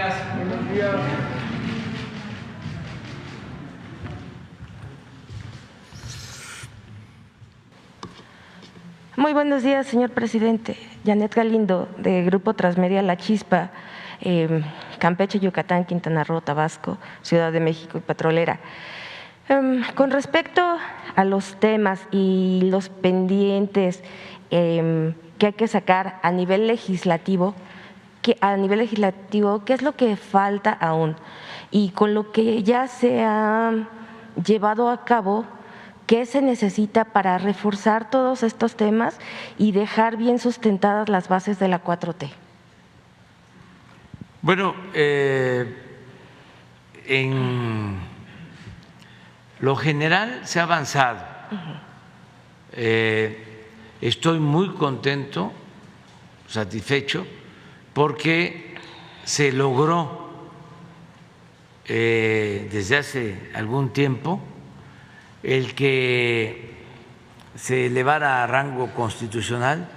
días. Buenos días. Muy buenos días, señor presidente. Janet Galindo, de Grupo Transmedia La Chispa, Campeche, Yucatán, Quintana Roo, Tabasco, Ciudad de México y Petrolera. Con respecto a los temas y los pendientes que hay que sacar a nivel legislativo, ¿qué es lo que falta aún? Y con lo que ya se ha llevado a cabo, ¿qué se necesita para reforzar todos estos temas y dejar bien sustentadas las bases de la 4T? Bueno, en lo general se ha avanzado. Estoy muy contento, satisfecho, porque se logró desde hace algún tiempo el que se elevara a rango constitucional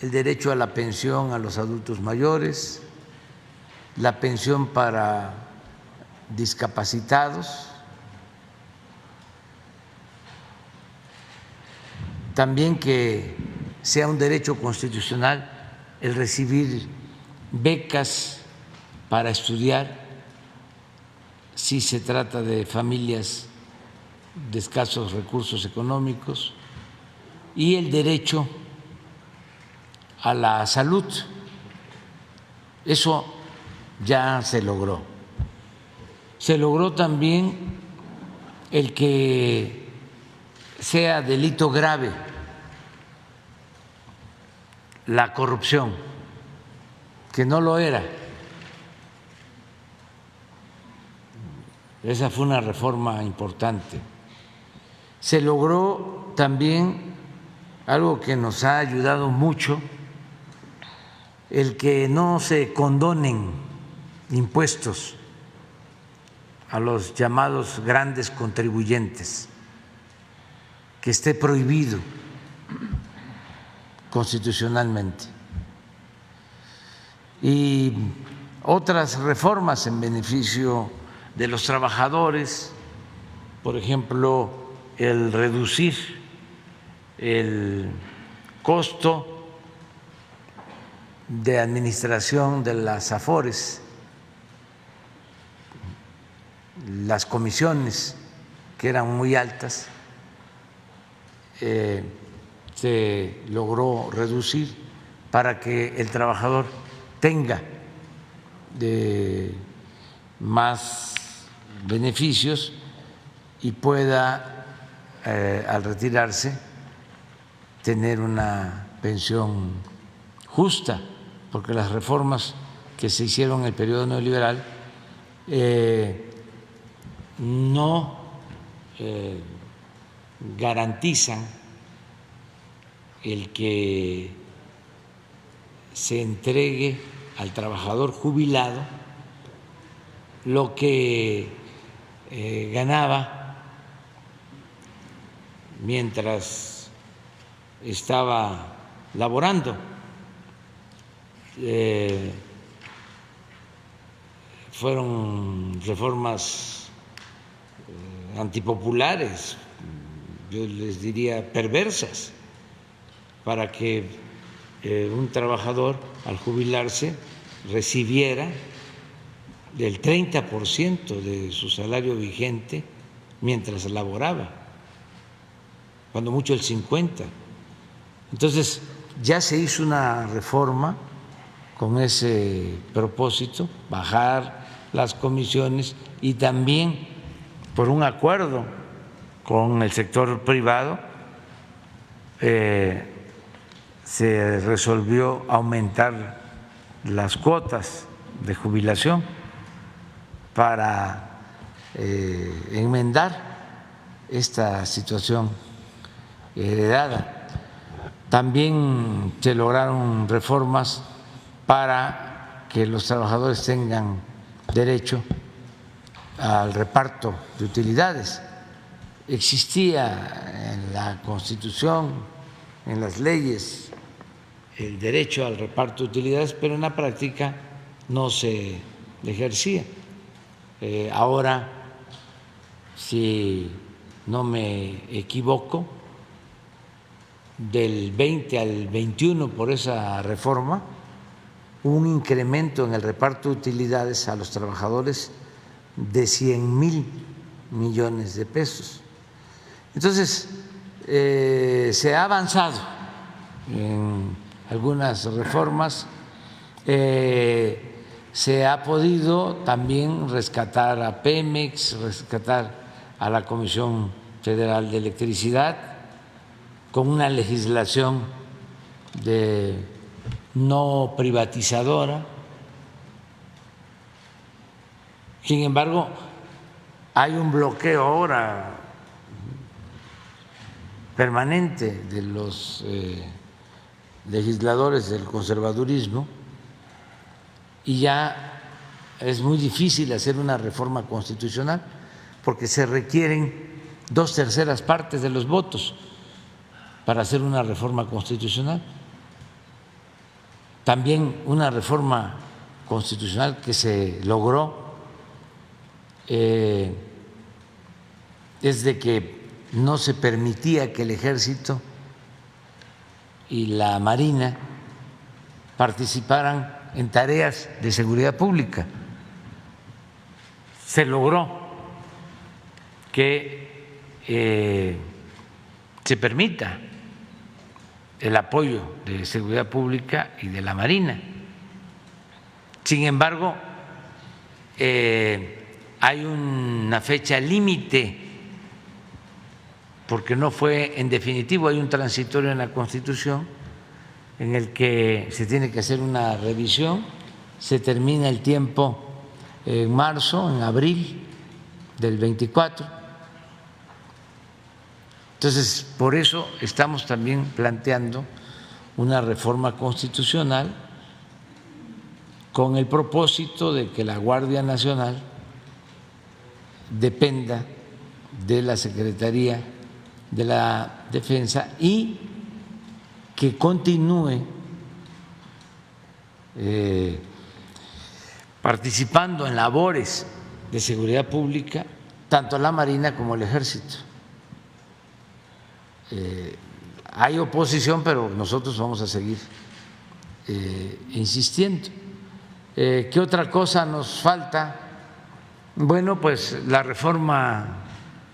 el derecho a la pensión a los adultos mayores, la pensión para discapacitados, también que sea un derecho constitucional el recibir becas para estudiar si se trata de familias de escasos recursos económicos, y el derecho a la salud. Eso ya se logró. Se logró también el que sea delito grave la corrupción, que no lo era. Esa fue una reforma importante. Se logró también algo que nos ha ayudado mucho, el que no se condonen impuestos a los llamados grandes contribuyentes, que esté prohibido constitucionalmente. Y otras reformas en beneficio de los trabajadores, por ejemplo, el reducir el costo de administración de las AFORES, las comisiones que eran muy altas, se logró reducir para que el trabajador tenga más beneficios y pueda al retirarse tener una pensión justa, porque las reformas que se hicieron en el periodo neoliberal no garantizan el que se entregue al trabajador jubilado lo que ganaba mientras estaba laborando. Fueron reformas antipopulares, yo les diría perversas, para que un trabajador al jubilarse recibiera del 30% de su salario vigente mientras laboraba, cuando mucho el 50%. Entonces ya se hizo una reforma con ese propósito, bajar las comisiones, y también por un acuerdo con el sector privado se resolvió aumentar las cuotas de jubilación para enmendar esta situación heredada. También se lograron reformas para que los trabajadores tengan derecho al reparto de utilidades. Existía en la Constitución, en las leyes, el derecho al reparto de utilidades, pero en la práctica no se ejercía. Ahora, si no me equivoco, del 20 al 21 por esa reforma, hubo un incremento en el reparto de utilidades a los trabajadores de 100,000 millones de pesos. Entonces, se ha avanzado en algunas reformas, se ha podido también rescatar a Pemex, rescatar a la Comisión Federal de Electricidad con una legislación de no privatizadora. Sin embargo, hay un bloqueo ahora permanente de los legisladores del conservadurismo y ya es muy difícil hacer una reforma constitucional porque se requieren 2/3 partes de los votos para hacer una reforma constitucional. También una reforma constitucional que se logró es de que no se permitía que el Ejército y la Marina participaran en tareas de seguridad pública. Se logró que se permita el apoyo de seguridad pública y de la Marina. Sin embargo, hay una fecha límite porque no fue en definitivo, hay un transitorio en la Constitución en el que se tiene que hacer una revisión, se termina el tiempo en marzo, en abril del 24. Entonces, por eso estamos también planteando una reforma constitucional con el propósito de que la Guardia Nacional dependa de la Secretaría de la Defensa y que continúe participando en labores de seguridad pública tanto la Marina como el Ejército. Hay oposición, pero nosotros vamos a seguir insistiendo. ¿Qué otra cosa nos falta? Bueno, pues la reforma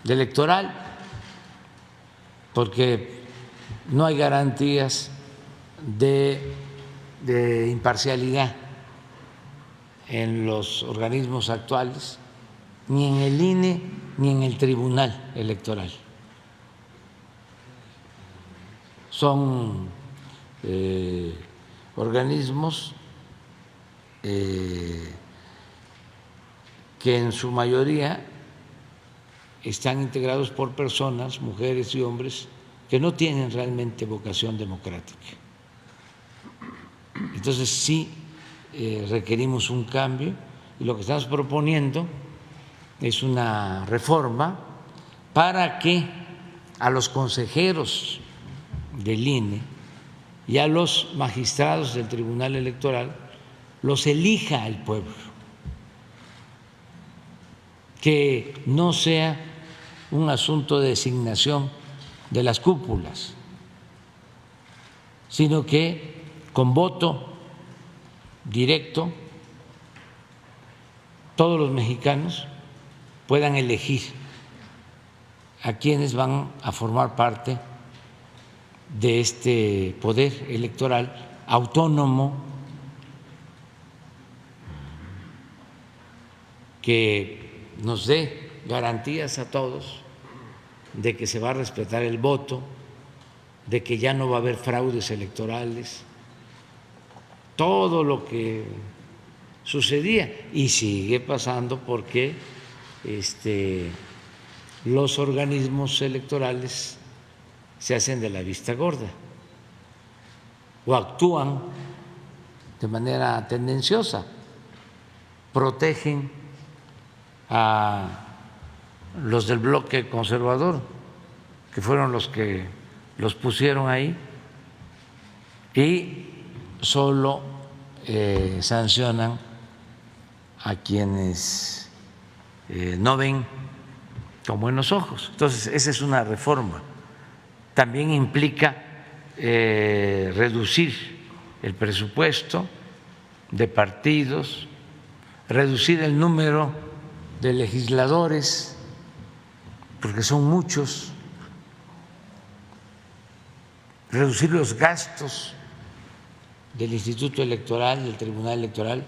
electoral, porque no hay garantías de imparcialidad en los organismos actuales, ni en el INE ni en el Tribunal Electoral. Son organismos que en su mayoría están integrados por personas, mujeres y hombres, que no tienen realmente vocación democrática. Entonces sí requerimos un cambio y lo que estamos proponiendo es una reforma para que a los consejeros del INE y a los magistrados del Tribunal Electoral los elija el pueblo, que no sea un asunto de designación de las cúpulas, sino que con voto directo todos los mexicanos puedan elegir a quienes van a formar parte de este poder electoral autónomo que nos dé garantías a todos de que se va a respetar el voto, de que ya no va a haber fraudes electorales, todo lo que sucedía y sigue pasando porque los organismos electorales se hacen de la vista gorda o actúan de manera tendenciosa, protegen a los del bloque conservador, que fueron los que los pusieron ahí, y solo sancionan a quienes no ven con buenos ojos. Entonces, esa es una reforma. También implica reducir el presupuesto de partidos, reducir el número de legisladores, porque son muchos, reducir los gastos del Instituto Electoral, del Tribunal Electoral,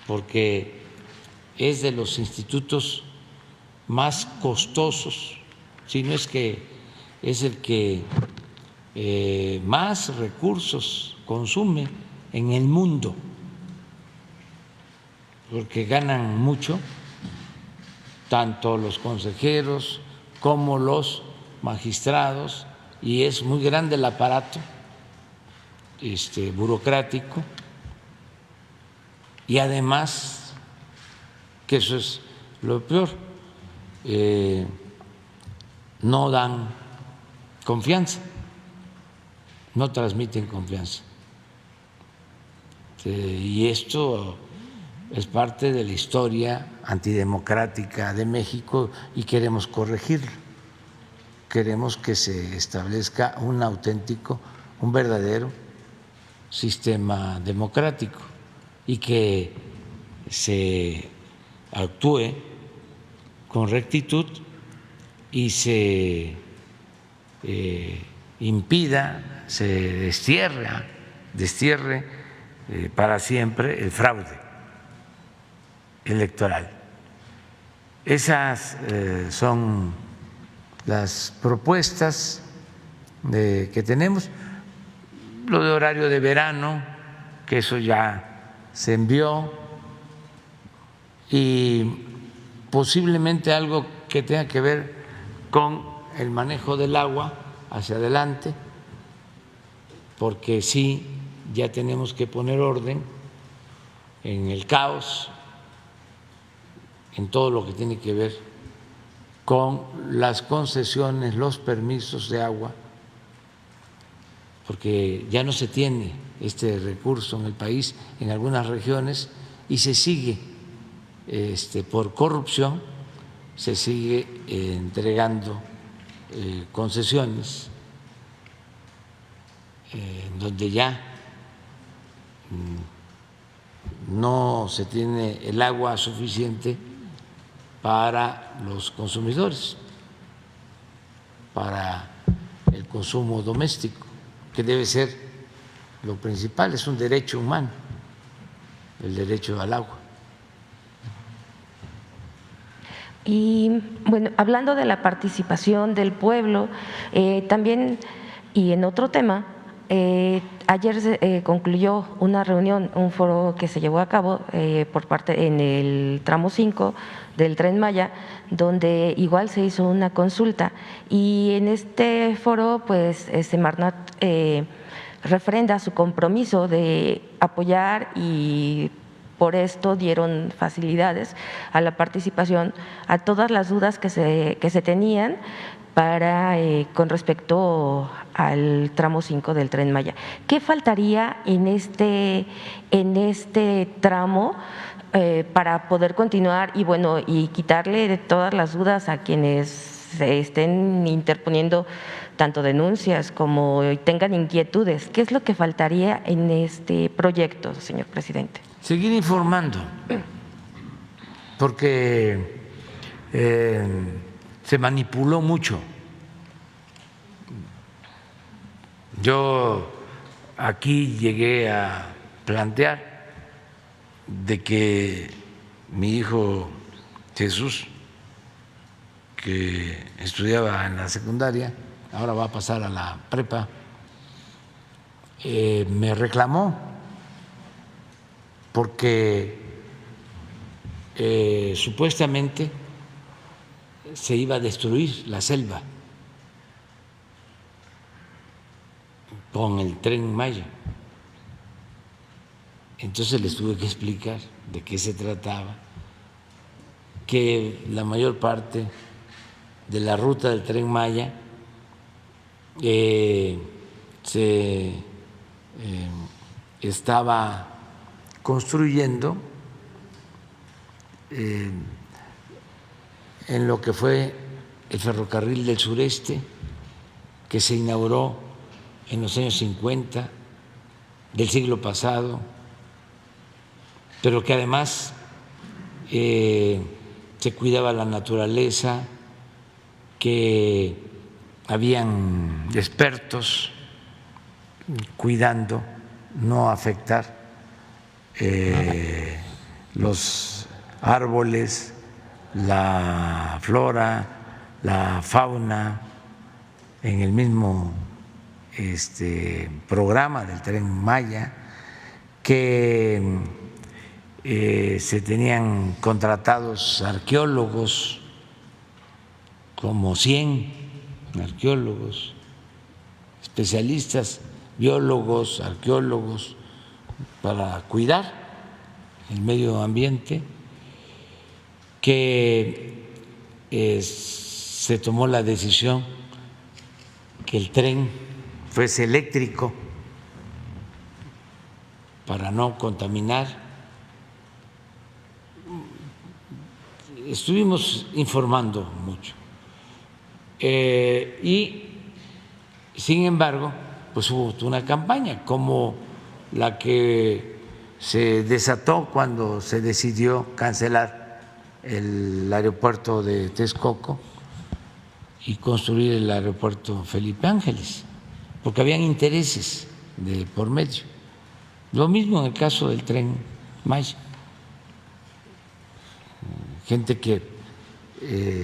porque es de los institutos más costosos, si no es que es el que más recursos consume en el mundo, porque ganan mucho tanto los consejeros como los magistrados, y es muy grande el aparato burocrático, y además, que eso es lo peor, no dan confianza, no transmiten confianza. Y esto es parte de la historia antidemocrática de México y queremos corregirlo. Queremos que se establezca un auténtico, un verdadero sistema democrático y que se actúe con rectitud y se impida, se destierre para siempre el fraude electoral. Esas son las propuestas que tenemos. Lo de horario de verano, que eso ya se envió, y posiblemente algo que tenga que ver con el manejo del agua hacia adelante, porque sí, ya tenemos que poner orden en el caos, en todo lo que tiene que ver con las concesiones, los permisos de agua, porque ya no se tiene este recurso en el país, en algunas regiones, y se sigue, por corrupción, se sigue entregando concesiones donde ya no se tiene el agua suficiente para los consumidores, para el consumo doméstico, que debe ser lo principal, es un derecho humano, el derecho al agua. Y bueno, hablando de la participación del pueblo, también, y en otro tema, ayer se concluyó una reunión, un foro que se llevó a cabo por parte en el tramo 5 del Tren Maya, donde igual se hizo una consulta, y en este foro pues Semarnat refrenda su compromiso de apoyar, y por esto dieron facilidades a la participación a todas las dudas que se tenían con respecto al tramo 5 del Tren Maya. ¿Qué faltaría en este tramo para poder continuar y quitarle de todas las dudas a quienes se estén interponiendo tanto denuncias como tengan inquietudes? ¿Qué es lo que faltaría en este proyecto, señor presidente? Seguir informando, porque se manipuló mucho. Yo aquí llegué a plantear de que mi hijo Jesús, que estudiaba en la secundaria, ahora va a pasar a la prepa, me reclamó porque supuestamente se iba a destruir la selva con el Tren Maya. Entonces les tuve que explicar de qué se trataba, que la mayor parte de la ruta del Tren Maya se estaba construyendo en lo que fue el ferrocarril del sureste, que se inauguró en los años 50 del siglo pasado, pero que además se cuidaba la naturaleza, que habían expertos cuidando no afectar los árboles, la flora, la fauna, en el mismo programa del Tren Maya, que se tenían contratados arqueólogos, como 100 arqueólogos, especialistas, biólogos, arqueólogos, para cuidar el medio ambiente, que se tomó la decisión que el tren fuese eléctrico para no contaminar. Estuvimos informando mucho y sin embargo pues hubo una campaña como la que se desató cuando se decidió cancelar el aeropuerto de Texcoco y construir el aeropuerto Felipe Ángeles, porque habían intereses de por medio. Lo mismo en el caso del Tren Maya, gente que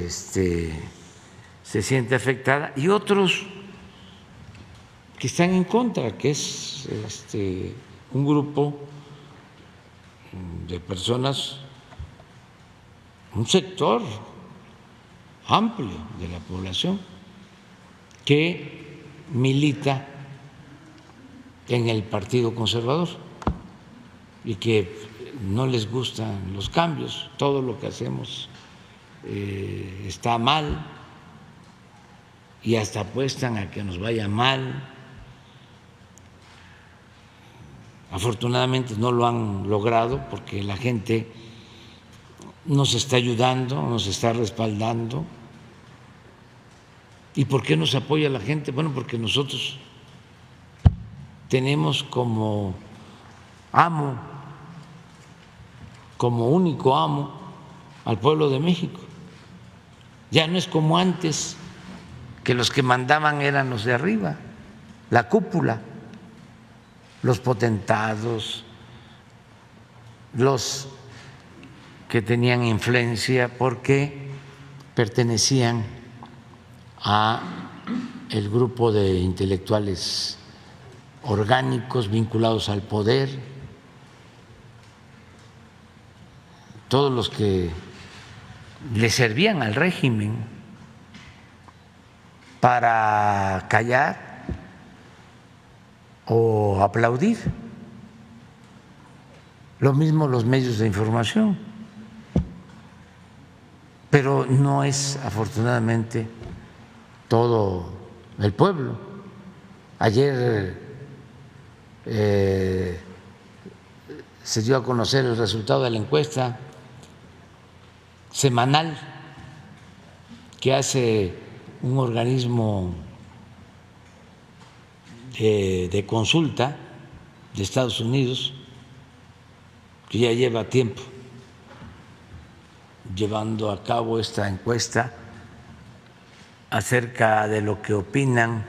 se siente afectada y otros que están en contra, que es un grupo de personas, un sector amplio de la población que milita en el Partido Conservador y que no les gustan los cambios, todo lo que hacemos está mal y hasta apuestan a que nos vaya mal. Afortunadamente no lo han logrado porque la gente nos está ayudando, nos está respaldando. ¿Y por qué nos apoya la gente? Bueno, porque nosotros tenemos como amo, como único amo, al pueblo de México. Ya no es como antes, que los que mandaban eran los de arriba, la cúpula, los potentados, los que tenían influencia porque pertenecían a el grupo de intelectuales orgánicos vinculados al poder, todos los que le servían al régimen para callar o aplaudir. Lo mismo los medios de información, pero no es afortunadamente todo el pueblo. Ayer se dio a conocer el resultado de la encuesta semanal que hace un organismo de consulta de Estados Unidos, que ya lleva tiempo llevando a cabo esta encuesta acerca de lo que opinan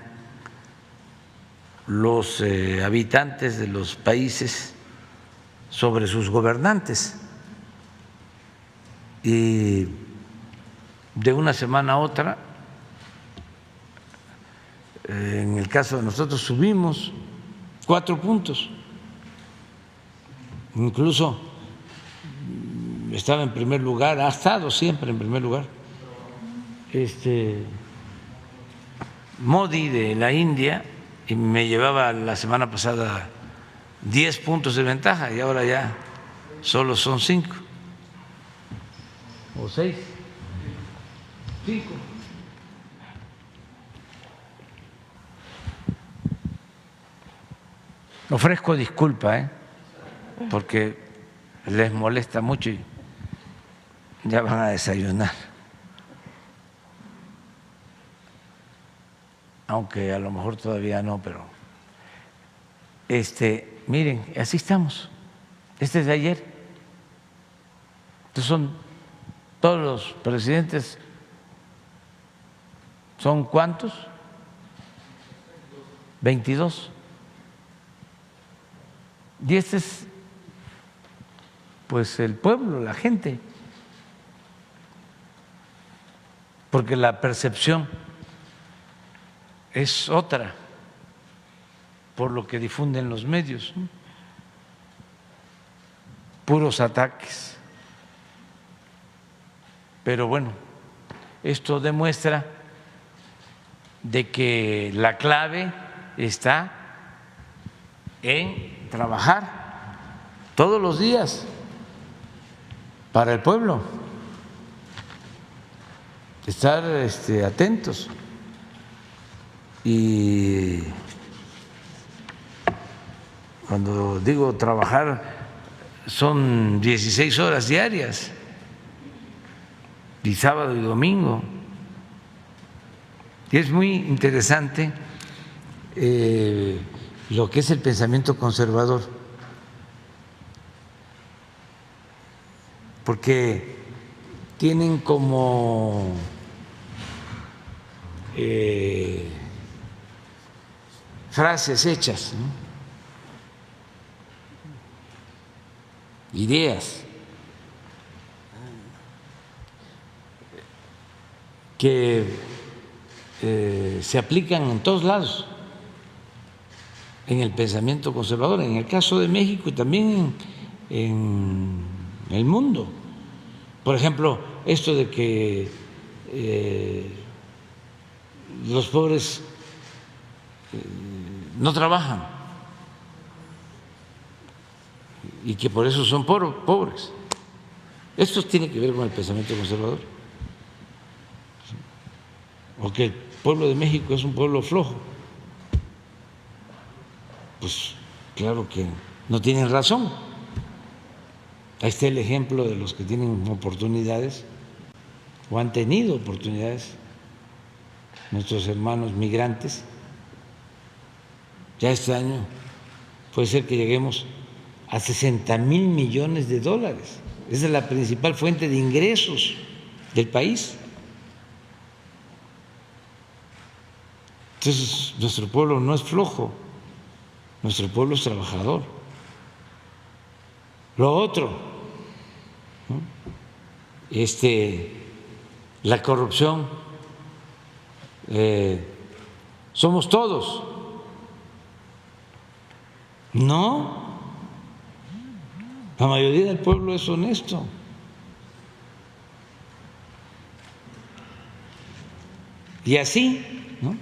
los habitantes de los países sobre sus gobernantes. Y de una semana a otra, en el caso de nosotros, subimos 4 puntos. Incluso estaba en primer lugar, ha estado siempre en primer lugar, Modi de la India, y me llevaba la semana pasada 10 puntos de ventaja y ahora ya solo son 5 o 6. 5. Ofrezco disculpa, porque les molesta mucho ya van a desayunar. Aunque a lo mejor todavía no, pero miren, así estamos. Este es de ayer. Estos son todos los presidentes. ¿Son cuántos? 22. Y este es, pues, el pueblo, la gente. Porque la percepción es otra por lo que difunden los medios, ¿no? Puros ataques. Pero bueno, esto demuestra de que la clave está en trabajar todos los días para el pueblo, estar atentos. Y cuando digo trabajar, son 16 horas diarias, y sábado y domingo. Y es muy interesante lo que es el pensamiento conservador, porque tienen como frases hechas, ¿no? Ideas que se aplican en todos lados en el pensamiento conservador, en el caso de México y también en el mundo. Por ejemplo, esto de que los pobres no trabajan y que por eso son pobres. Esto tiene que ver con el pensamiento conservador. O que el pueblo de México es un pueblo flojo. Pues claro que no tienen razón. Ahí está el ejemplo de los que tienen oportunidades o han tenido oportunidades, nuestros hermanos migrantes. Ya este año puede ser que lleguemos a 60,000 millones de dólares. Esa es la principal fuente de ingresos del país. Entonces, nuestro pueblo no es flojo, nuestro pueblo es trabajador. Lo otro, ¿no? La corrupción, somos todos. No, la mayoría del pueblo es honesto. Y así, ¿no?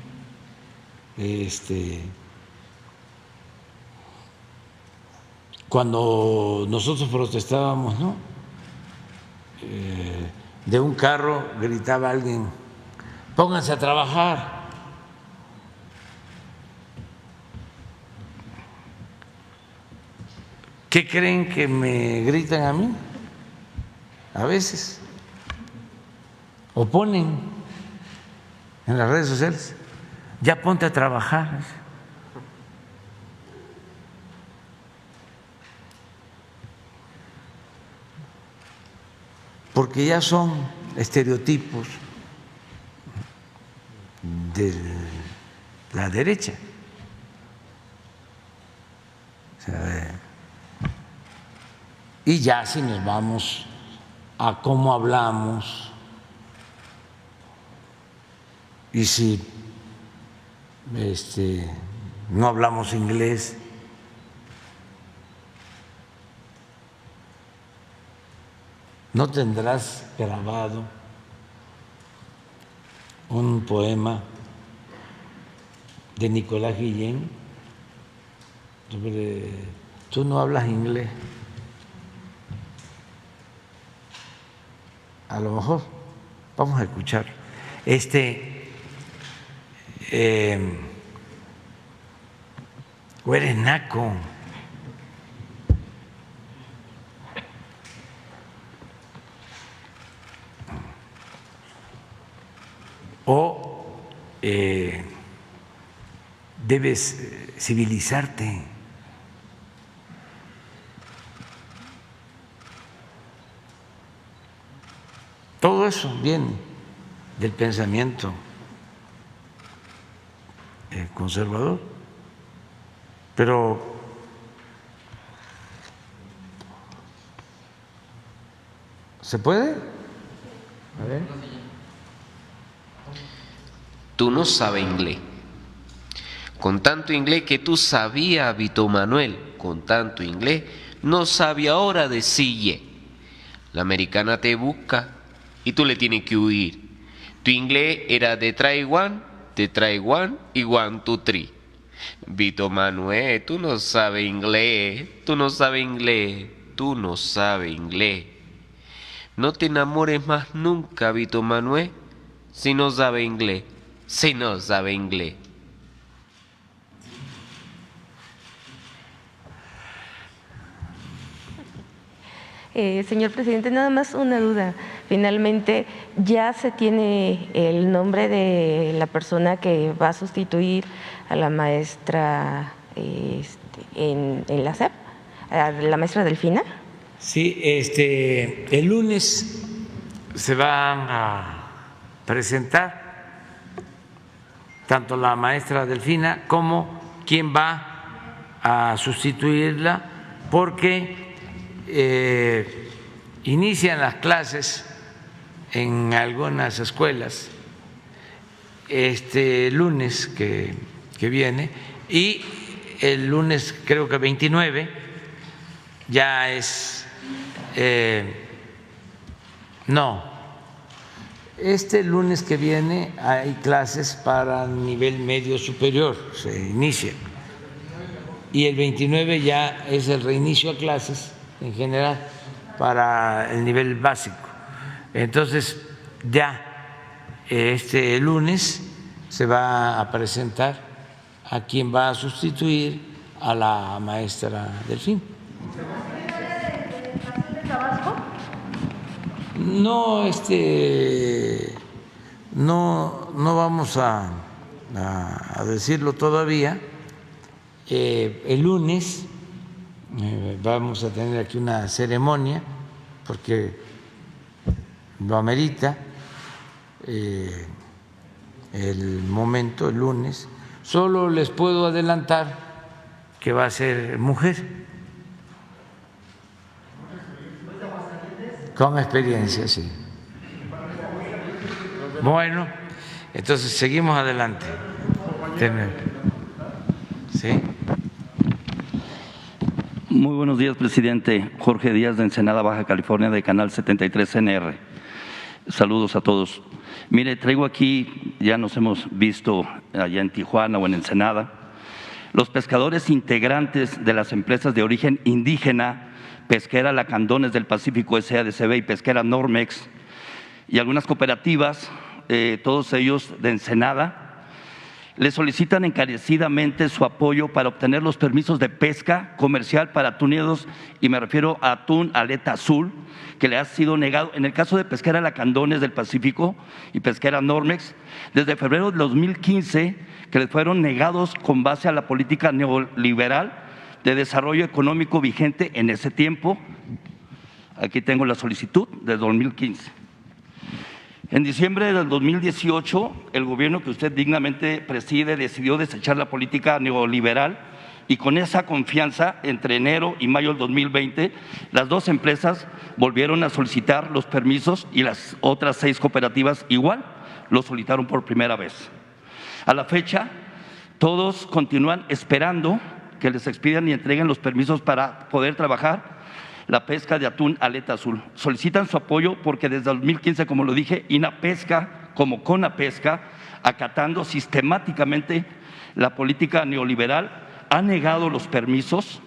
Cuando nosotros protestábamos, ¿no? De un carro gritaba alguien: pónganse a trabajar. ¿Qué creen que me gritan a mí? A veces. O ponen en las redes sociales: ya ponte a trabajar. Porque ya son estereotipos de la derecha. O sea, y ya si nos vamos a cómo hablamos y si no hablamos inglés, ¿no tendrás grabado un poema de Nicolás Guillén? Tú no hablas inglés. A lo mejor vamos a escuchar. O eres naco. o debes civilizarte. Todo eso viene del pensamiento conservador, pero ¿se puede? A ver. Tú no sabes inglés. Con tanto inglés que tú sabías, Vito Manuel, con tanto inglés, no sabe ahora decirle. La americana te busca y tú le tienes que huir. Tu inglés era de Taiwán y 1, 2, 3. Vito Manuel, tú no sabes inglés, tú no sabes inglés, tú no sabes inglés. No te enamores más nunca, Vito Manuel, si no sabe inglés, si no sabe inglés. Señor presidente, nada más una duda. Finalmente, ¿ya se tiene el nombre de la persona que va a sustituir a la maestra en la SEP, a la maestra Delfina? Sí, el lunes se van a presentar tanto la maestra Delfina como quien va a sustituirla, porque inician las clases en algunas escuelas este lunes que viene, y el lunes creo que 29 ya es este lunes que viene hay clases para nivel medio superior, se inicia, y el 29 ya es el reinicio a clases en general para el nivel básico. Entonces ya este lunes se va a presentar a quien va a sustituir a la maestra Delfín. No, no vamos a decirlo todavía. El lunes vamos a tener aquí una ceremonia porque lo amerita el momento, el lunes. Solo les puedo adelantar que va a ser mujer. Con experiencia, sí. Bueno, entonces seguimos adelante. ¿Sí? Muy buenos días, presidente. Jorge Díaz, de Ensenada, Baja California, de Canal 73 NR. Saludos a todos. Mire, traigo aquí, ya nos hemos visto allá en Tijuana o en Ensenada, los pescadores integrantes de las empresas de origen indígena, Pesquera Lacandones del Pacífico SADCB y Pesquera Normex, y algunas cooperativas, todos ellos de Ensenada, le solicitan encarecidamente su apoyo para obtener los permisos de pesca comercial para atuneros, y me refiero a atún aleta azul, que le ha sido negado en el caso de Pesquera Lacandones del Pacífico y Pesquera Normex desde febrero de 2015, que les fueron negados con base a la política neoliberal de desarrollo económico vigente en ese tiempo. Aquí tengo la solicitud de 2015. En diciembre del 2018, el gobierno que usted dignamente preside decidió desechar la política neoliberal, y con esa confianza, entre enero y mayo del 2020, las dos empresas volvieron a solicitar los permisos, y las otras 6 cooperativas igual lo solicitaron por primera vez. A la fecha, todos continúan esperando que les expidan y entreguen los permisos para poder trabajar la pesca de atún aleta azul. Solicitan su apoyo porque desde 2015, como lo dije, INAPESCA como CONAPESCA, acatando sistemáticamente la política neoliberal, ha negado los permisos,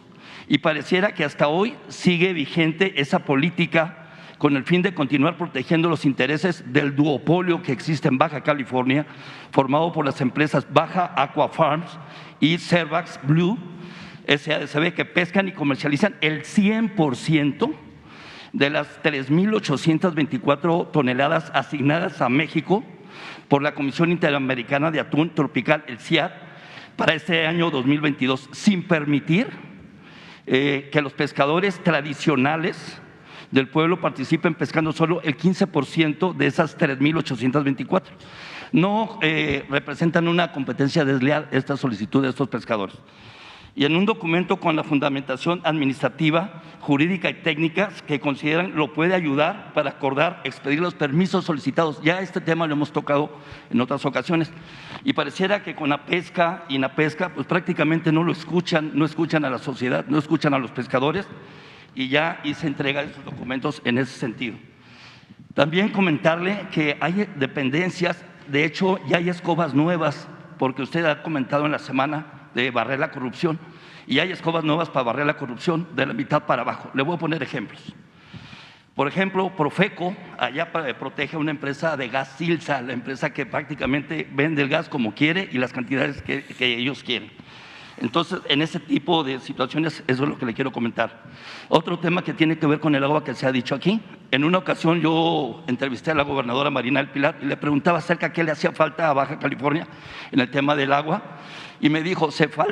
y pareciera que hasta hoy sigue vigente esa política con el fin de continuar protegiendo los intereses del duopolio que existe en Baja California, formado por las empresas Baja Aqua Farms y Cervax Blue SADCB, que pescan y comercializan el 100% de las 3.824 toneladas asignadas a México por la Comisión Interamericana de Atún Tropical, el CIAT, para este año 2022, sin permitir que los pescadores tradicionales del pueblo participen pescando solo el 15% de esas 3.824. No representan una competencia desleal esta solicitud de estos pescadores. Y en un documento con la fundamentación administrativa, jurídica y técnica que consideran lo puede ayudar para acordar, expedir los permisos solicitados. Ya este tema lo hemos tocado en otras ocasiones. Y pareciera que con APESCA y INAPESCA pues prácticamente no lo escuchan, no escuchan a la sociedad, no escuchan a los pescadores, y ya hice entrega de estos documentos en ese sentido. También comentarle que hay dependencias, de hecho ya hay escobas nuevas, porque usted ha comentado en la semana de barrer la corrupción, y hay escobas nuevas para barrer la corrupción de la mitad para abajo. Le voy a poner ejemplos. Por ejemplo, Profeco allá protege a una empresa de gas Silsa, la empresa que prácticamente vende el gas como quiere y las cantidades que ellos quieren. Entonces, en ese tipo de situaciones, eso es lo que le quiero comentar. Otro tema que tiene que ver con el agua que se ha dicho aquí. En una ocasión yo entrevisté a la gobernadora Marina del Pilar y le preguntaba acerca de qué le hacía falta a Baja California en el tema del agua, y me dijo,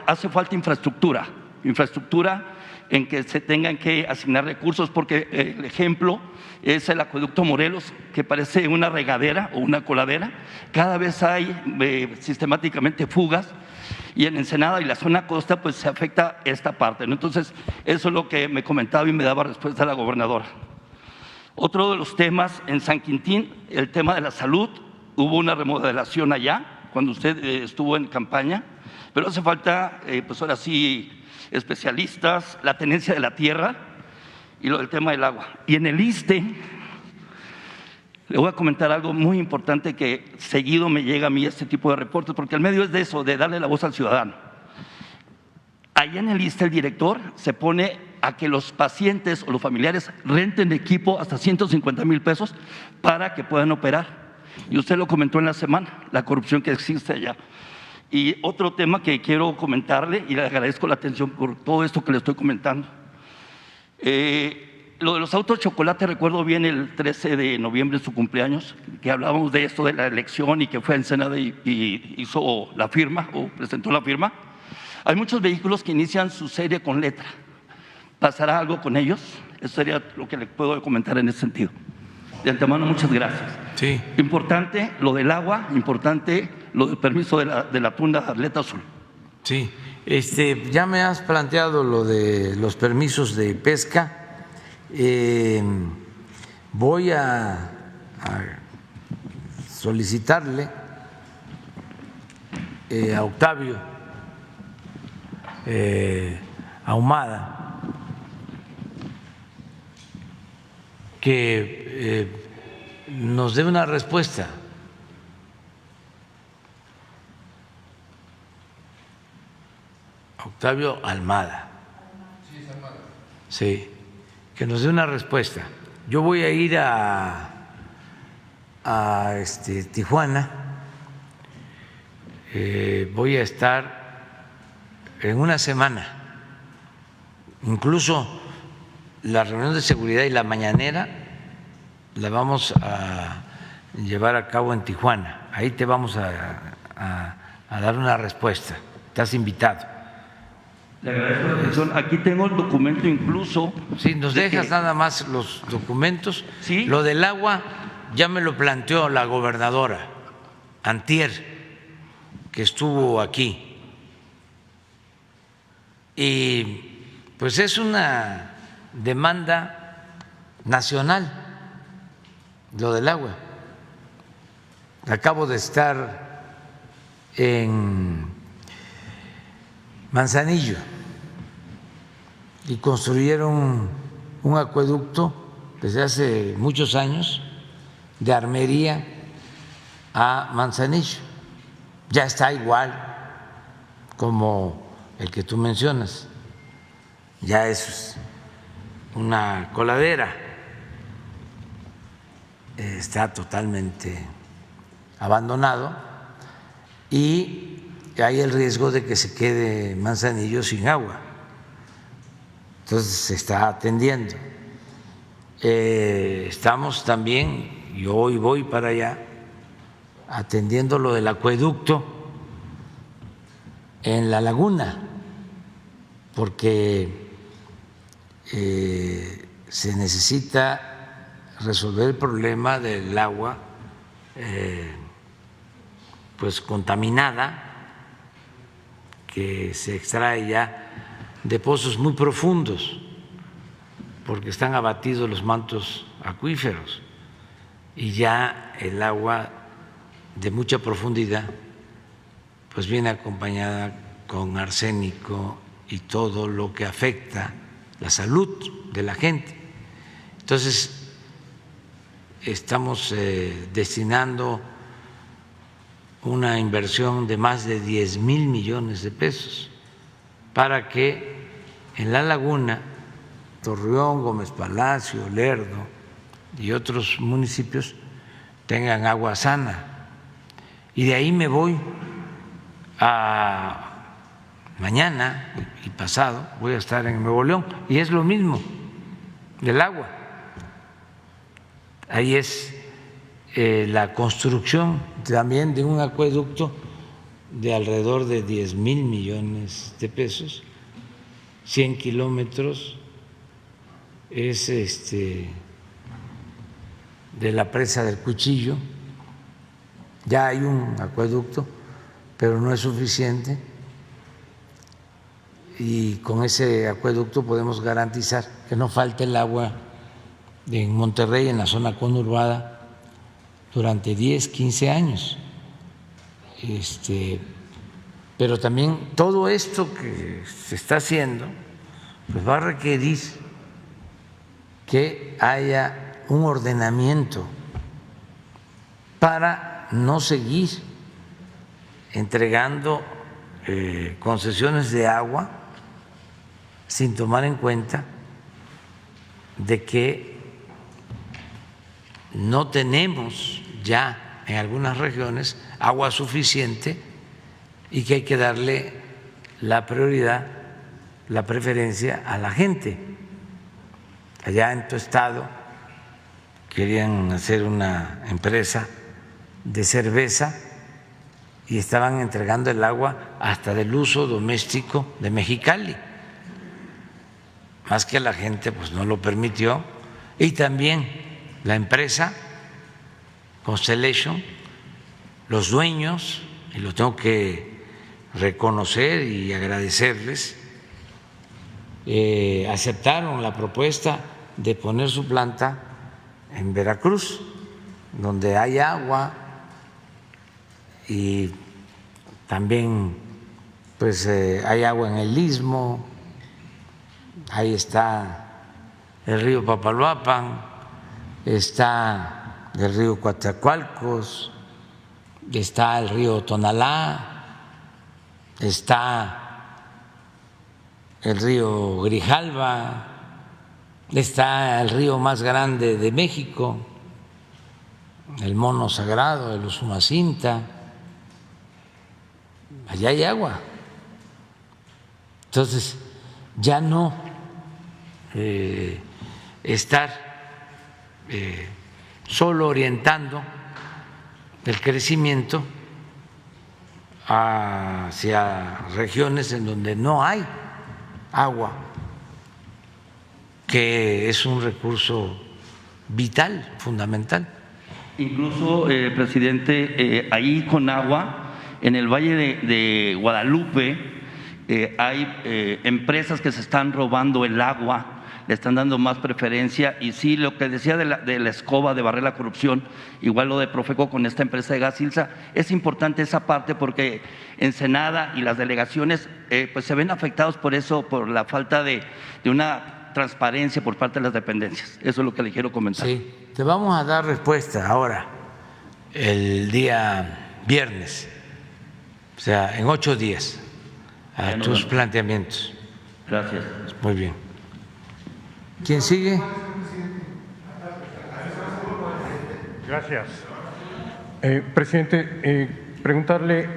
hace falta infraestructura en que se tengan que asignar recursos, porque el ejemplo es el acueducto Morelos, que parece una regadera o una coladera. Cada vez hay sistemáticamente fugas, y en Ensenada y la zona costa pues se afecta esta parte, ¿no? Entonces, eso es lo que me comentaba y me daba respuesta a la gobernadora. Otro de los temas en San Quintín, el tema de la salud. Hubo una remodelación allá cuando usted estuvo en campaña, pero hace falta, pues ahora sí, especialistas, la tenencia de la tierra y lo del tema del agua. Y en el ISSSTE, le voy a comentar algo muy importante que seguido me llega a mí este tipo de reportes, porque el medio es de eso, de darle la voz al ciudadano. Allá en el ISSSTE el director se pone a que los pacientes o los familiares renten equipo hasta 150,000 pesos para que puedan operar. Y usted lo comentó en la semana, la corrupción que existe allá. Y otro tema que quiero comentarle, y le agradezco la atención por todo esto que le estoy comentando. Lo de los autos de chocolate, recuerdo bien el 13 de noviembre, su cumpleaños, que hablábamos de esto de la elección y que fue a Ensenada y hizo la firma o presentó la firma. Hay muchos vehículos que inician su serie con letra. ¿Pasará algo con ellos? Eso sería lo que le puedo comentar en ese sentido. De antemano, muchas gracias. Sí. Importante lo del agua, importante lo del permiso de la tuna Atleta Azul. Sí, ya me has planteado lo de los permisos de pesca. Voy a solicitarle a Octavio Ahumada que nos dé una respuesta. Octavio Almada. Sí, que nos dé una respuesta. Yo voy a ir a Tijuana, voy a estar en una semana, incluso la reunión de seguridad y la mañanera la vamos a llevar a cabo en Tijuana. Ahí te vamos a dar una respuesta. Estás invitado. Le agradezco la atención. Aquí tengo el documento incluso. Sí, nos dejas nada más los documentos. Sí. Lo del agua ya me lo planteó la gobernadora antier, que estuvo aquí. Y pues es una demanda nacional, lo del agua. Acabo de estar en Manzanillo y construyeron un acueducto desde hace muchos años de Armería a Manzanillo. Ya está igual como el que tú mencionas, ya es una coladera, está totalmente abandonado y hay el riesgo de que se quede Manzanillo sin agua. Entonces se está atendiendo. Estamos también, yo hoy voy para allá, atendiendo lo del acueducto en la laguna, porque se necesita resolver el problema del agua pues contaminada que se extrae ya de pozos muy profundos, porque están abatidos los mantos acuíferos y ya el agua de mucha profundidad pues viene acompañada con arsénico y todo lo que afecta la salud de la gente. Entonces, estamos destinando una inversión de más de 10,000 millones de pesos para que en la laguna, Torreón, Gómez Palacio, Lerdo y otros municipios tengan agua sana. Y de ahí me voy a mañana y pasado, voy a estar en Nuevo León, y es lo mismo del agua. Ahí es la construcción también de un acueducto de alrededor de 10,000 millones de pesos, 100 kilómetros, es de la presa del Cuchillo. Ya hay un acueducto, pero no es suficiente, y con ese acueducto podemos garantizar que no falte el agua en Monterrey, en la zona conurbada, durante 10, 15 años. Pero también todo esto que se está haciendo pues va a requerir que haya un ordenamiento para no seguir entregando concesiones de agua sin tomar en cuenta de que no tenemos ya en algunas regiones agua suficiente y que hay que darle la prioridad, la preferencia a la gente. Allá en tu estado querían hacer una empresa de cerveza y estaban entregando el agua hasta del uso doméstico de Mexicali, más que la gente pues no lo permitió. Y también la empresa Constellation, los dueños, y lo tengo que reconocer y agradecerles, aceptaron la propuesta de poner su planta en Veracruz, donde hay agua y también pues hay agua en el Istmo, ahí está el río Papaloapan, está el río Coatzacoalcos, está el río Tonalá, está el río Grijalva, está el río más grande de México, el Mono Sagrado, el Usumacinta. Allá hay agua. Entonces, ya no estar solo orientando el crecimiento hacia regiones en donde no hay agua, que es un recurso vital, fundamental. Incluso, presidente, ahí con agua, en el Valle de Guadalupe, hay empresas que se están robando el agua, le están dando más preferencia. Y sí, lo que decía de la escoba, de barrer la corrupción, igual lo de Profeco con esta empresa de gas Ilsa, es importante esa parte, porque Ensenada y las delegaciones pues se ven afectados por eso, por la falta de una transparencia por parte de las dependencias. Eso es lo que le quiero comentar. Sí, te vamos a dar respuesta ahora, el día viernes, o sea, en 8 días, a tus planteamientos. Gracias. Muy bien. ¿Quién sigue? Gracias. Presidente, preguntarle,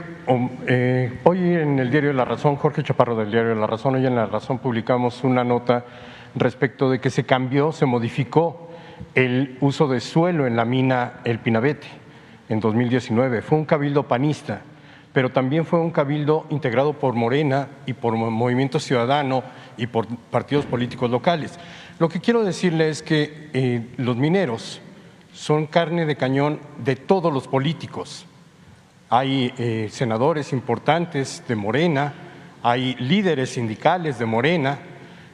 hoy en el Diario de la Razón, Jorge Chaparro del Diario de la Razón, hoy en La Razón publicamos una nota respecto de que se modificó el uso de suelo en la mina El Pinabete. en 2019. Fue un cabildo panista, pero también fue un cabildo integrado por Morena y por Movimiento Ciudadano y por partidos políticos locales. Lo que quiero decirle es que los mineros son carne de cañón de todos los políticos. Hay senadores importantes de Morena, hay líderes sindicales de Morena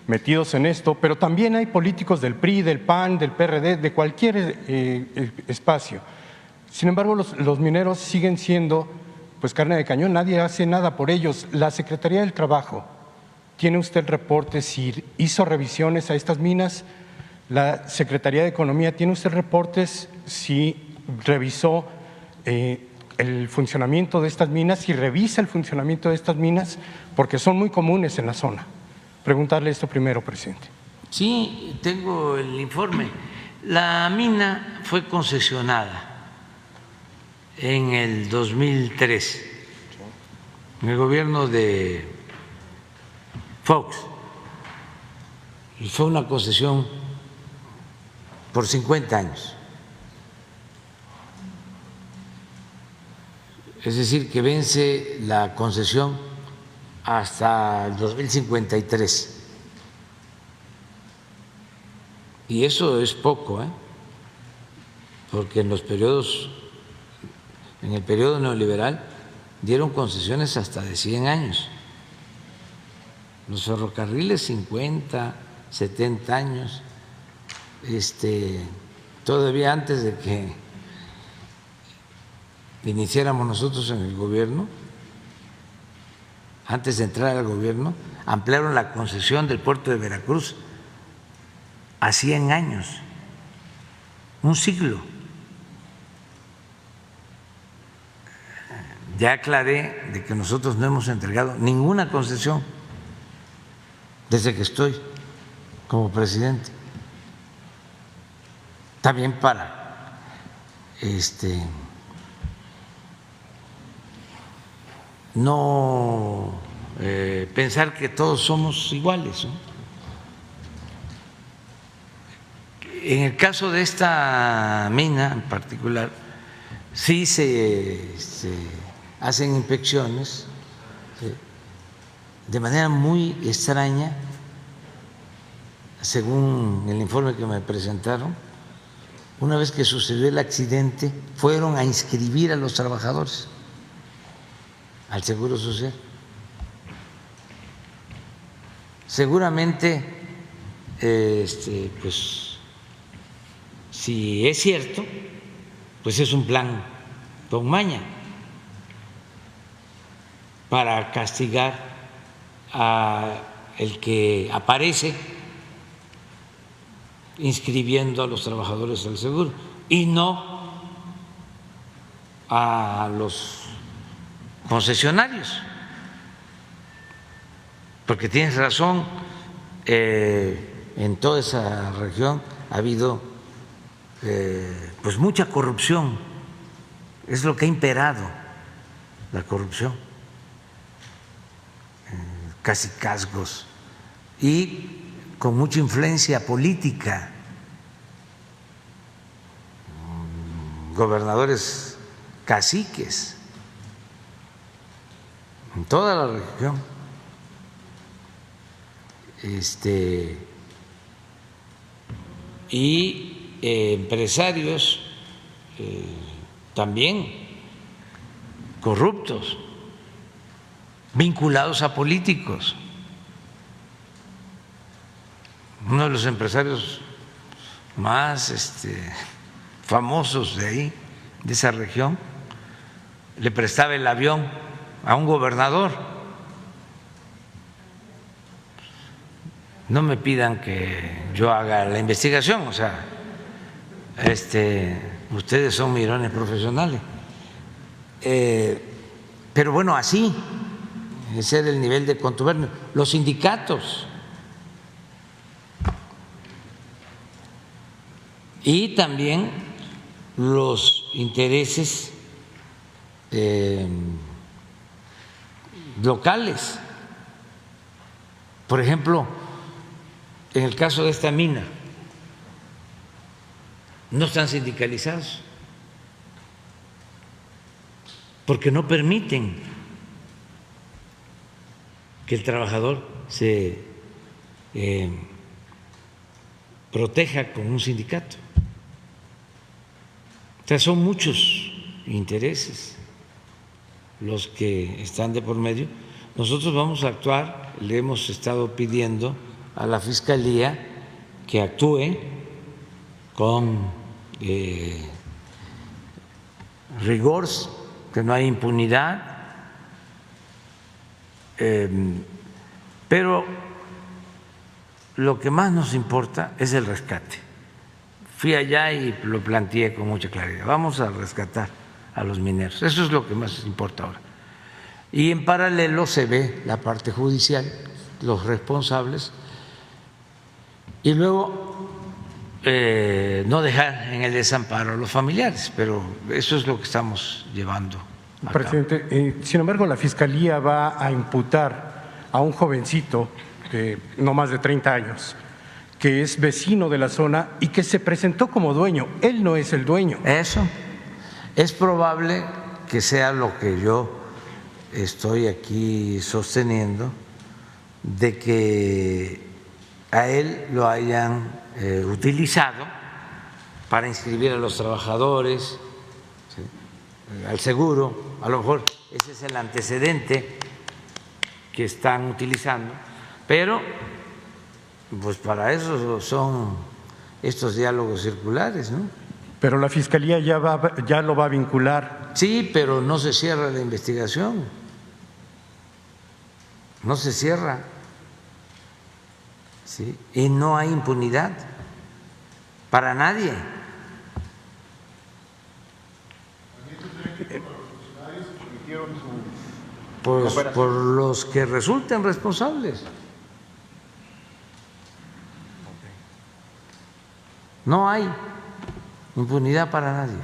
metidos en esto, pero también hay políticos del PRI, del PAN, del PRD, de cualquier espacio. Sin embargo, los mineros siguen siendo pues carne de cañón, nadie hace nada por ellos. La Secretaría del Trabajo, ¿tiene usted reporte si hizo revisiones a estas minas? La Secretaría de Economía, ¿tiene usted reportes si revisó el funcionamiento de estas minas, si revisa el funcionamiento de estas minas? Porque son muy comunes en la zona. Preguntarle esto primero, presidente. Sí, tengo el informe. La mina fue concesionada en el 2003, en el gobierno de Fox, y fue una concesión por 50 años. Es decir, que vence la concesión hasta el 2053. Y eso es poco, porque en el periodo neoliberal dieron concesiones hasta de 100 años. Los ferrocarriles 50, 70 años, todavía antes de que iniciáramos nosotros en el gobierno, antes de entrar al gobierno, ampliaron la concesión del puerto de Veracruz a 100 años, un siglo. Ya aclaré de que nosotros no hemos entregado ninguna concesión desde que estoy como presidente. También para no pensar que todos somos iguales, ¿no? En el caso de esta mina en particular, sí se hacen inspecciones de manera muy extraña, según el informe que me presentaron. Una vez que sucedió el accidente, fueron a inscribir a los trabajadores al Seguro Social. Seguramente, pues, si es cierto, pues es un plan con maña para castigar a el que aparece inscribiendo a los trabajadores al seguro y no a los concesionarios, porque tienes razón, en toda esa región ha habido pues mucha corrupción, es lo que ha imperado, la corrupción, cacicazgos y con mucha influencia política, gobernadores caciques en toda la región, y empresarios también corruptos, vinculados a políticos. Uno de los empresarios más famosos de ahí, de esa región, le prestaba el avión a un gobernador. No me pidan que yo haga la investigación, o sea, ustedes son mirones profesionales. Pero bueno, así, ese era el nivel de contubernio. Los sindicatos y también los intereses locales. Por ejemplo, en el caso de esta mina, no están sindicalizados, porque no permiten que el trabajador se proteja con un sindicato. O sea, son muchos intereses los que están de por medio. Nosotros vamos a actuar, le hemos estado pidiendo a la Fiscalía que actúe con rigor, que no hay impunidad, pero lo que más nos importa es el rescate. Fui allá y lo planteé con mucha claridad. Vamos a rescatar a los mineros. Eso es lo que más importa ahora. Y en paralelo se ve la parte judicial, los responsables, y luego no dejar en el desamparo a los familiares, pero eso es lo que estamos llevando a cabo. Presidente, sin embargo, la Fiscalía va a imputar a un jovencito de no más de 30 años, que es vecino de la zona y que se presentó como dueño. Él no es el dueño. Eso es probable que sea lo que yo estoy aquí sosteniendo, de que a él lo hayan utilizado para inscribir a los trabajadores, ¿sí?, al seguro. A lo mejor ese es el antecedente que están utilizando, pero pues para eso son estos diálogos circulares, ¿no? Pero la Fiscalía ya lo va a vincular. Sí, pero no se cierra la investigación, no se cierra, ¿sí? Y no hay impunidad para nadie. Pues por los que resulten responsables. No hay impunidad para nadie.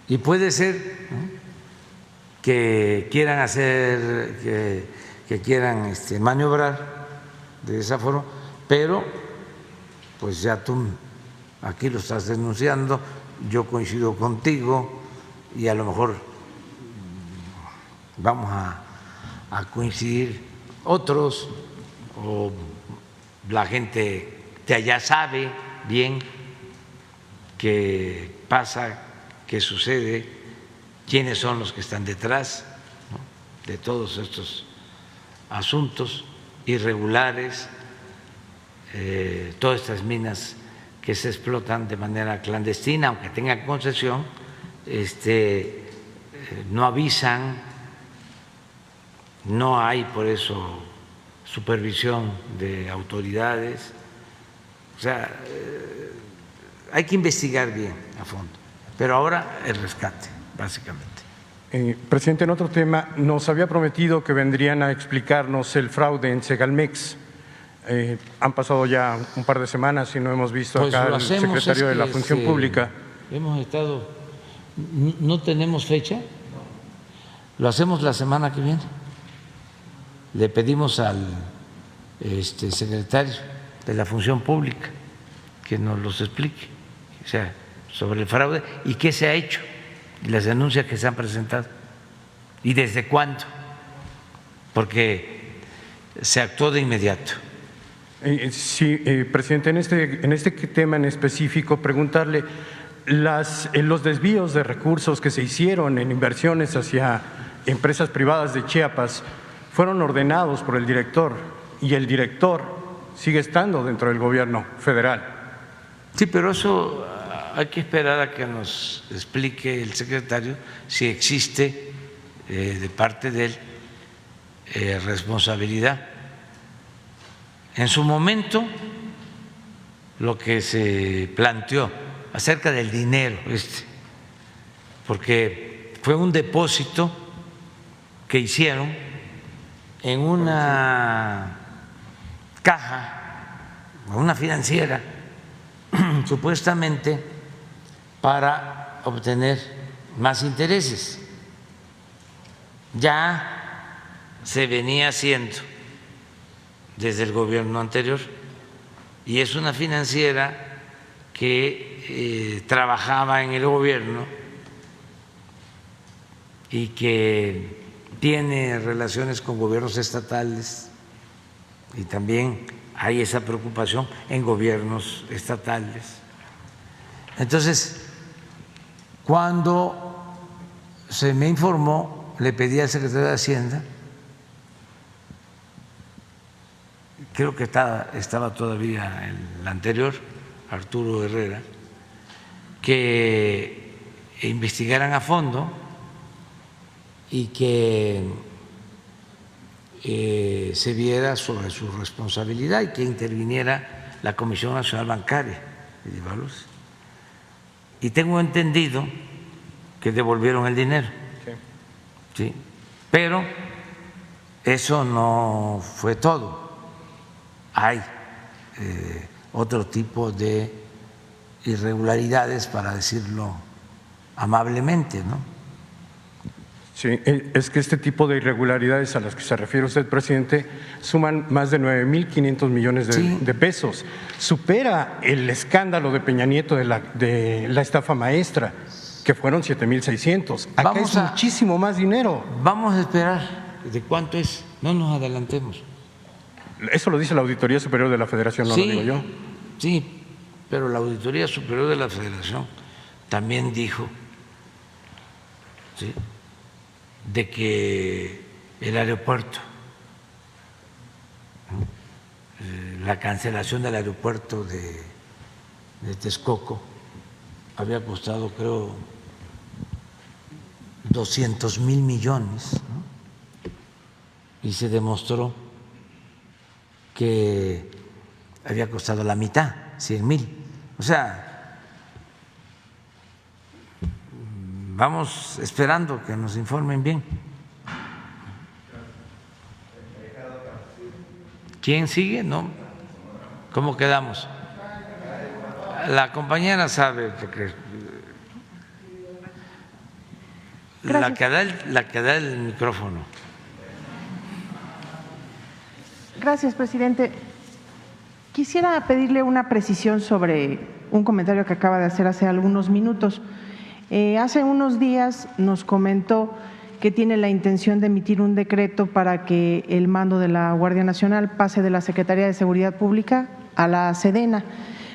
Y puede ser, ¿no?, que quieran hacer, que quieran maniobrar de esa forma, pero pues ya tú aquí lo estás denunciando, yo coincido contigo y a lo mejor vamos a coincidir otros, o la gente de allá sabe bien qué pasa, qué sucede, quiénes son los que están detrás, ¿no?, de todos estos asuntos irregulares, todas estas minas que se explotan de manera clandestina, aunque tengan concesión, no avisan, no hay por eso supervisión de autoridades. O sea, hay que investigar bien a fondo, pero ahora el rescate, básicamente. Presidente, en otro tema, nos había prometido que vendrían a explicarnos el fraude en Segalmex. Han pasado ya un par de semanas y no hemos visto Pues acá lo al hacemos, secretario de la Función Pública. Hemos estado, no tenemos fecha, lo hacemos la semana que viene. Le pedimos al secretario de la Función Pública que nos los explique, o sea, sobre el fraude y qué se ha hecho, y las denuncias que se han presentado y desde cuándo, porque se actuó de inmediato. Sí, presidente, en este tema en específico, preguntarle, los desvíos de recursos que se hicieron en inversiones hacia empresas privadas de Chiapas fueron ordenados por el director, y el director sigue estando dentro del gobierno federal. Sí, pero eso hay que esperar a que nos explique el secretario si existe de parte de él responsabilidad. En su momento, lo que se planteó acerca del dinero, porque fue un depósito que hicieron en una caja, una financiera, supuestamente para obtener más intereses. Ya se venía haciendo desde el gobierno anterior y es una financiera que trabajaba en el gobierno y que tiene relaciones con gobiernos estatales y también hay esa preocupación en gobiernos estatales. Entonces, cuando se me informó, le pedí al secretario de Hacienda, creo que estaba todavía el anterior, Arturo Herrera, que investigaran a fondo y que se viera sobre su responsabilidad y que interviniera la Comisión Nacional Bancaria y de Valores. Y tengo entendido que devolvieron el dinero, sí, pero eso no fue todo. Hay otro tipo de irregularidades, para decirlo amablemente, ¿no? Sí, es que este tipo de irregularidades a las que se refiere usted, presidente, suman más de 9.500 millones de pesos. Supera el escándalo de Peña Nieto de la estafa maestra, que fueron 7.600. Acá es muchísimo más dinero. Vamos a esperar de cuánto es, no nos adelantemos. Eso lo dice la Auditoría Superior de la Federación, no lo digo yo. Sí, pero la Auditoría Superior de la Federación también dijo, ¿sí?, de que el aeropuerto, la cancelación del aeropuerto de Texcoco había costado, creo, 200,000 millones, ¿no? Y se demostró que había costado la mitad, 100,000. O sea, vamos esperando que nos informen bien. ¿Quién sigue? ¿No? ¿Cómo quedamos? La compañera sabe, porque la que da el micrófono. Gracias, presidente. Quisiera pedirle una precisión sobre un comentario que acaba de hacer hace algunos minutos. Hace unos días nos comentó que tiene la intención de emitir un decreto para que el mando de la Guardia Nacional pase de la Secretaría de Seguridad Pública a la Sedena.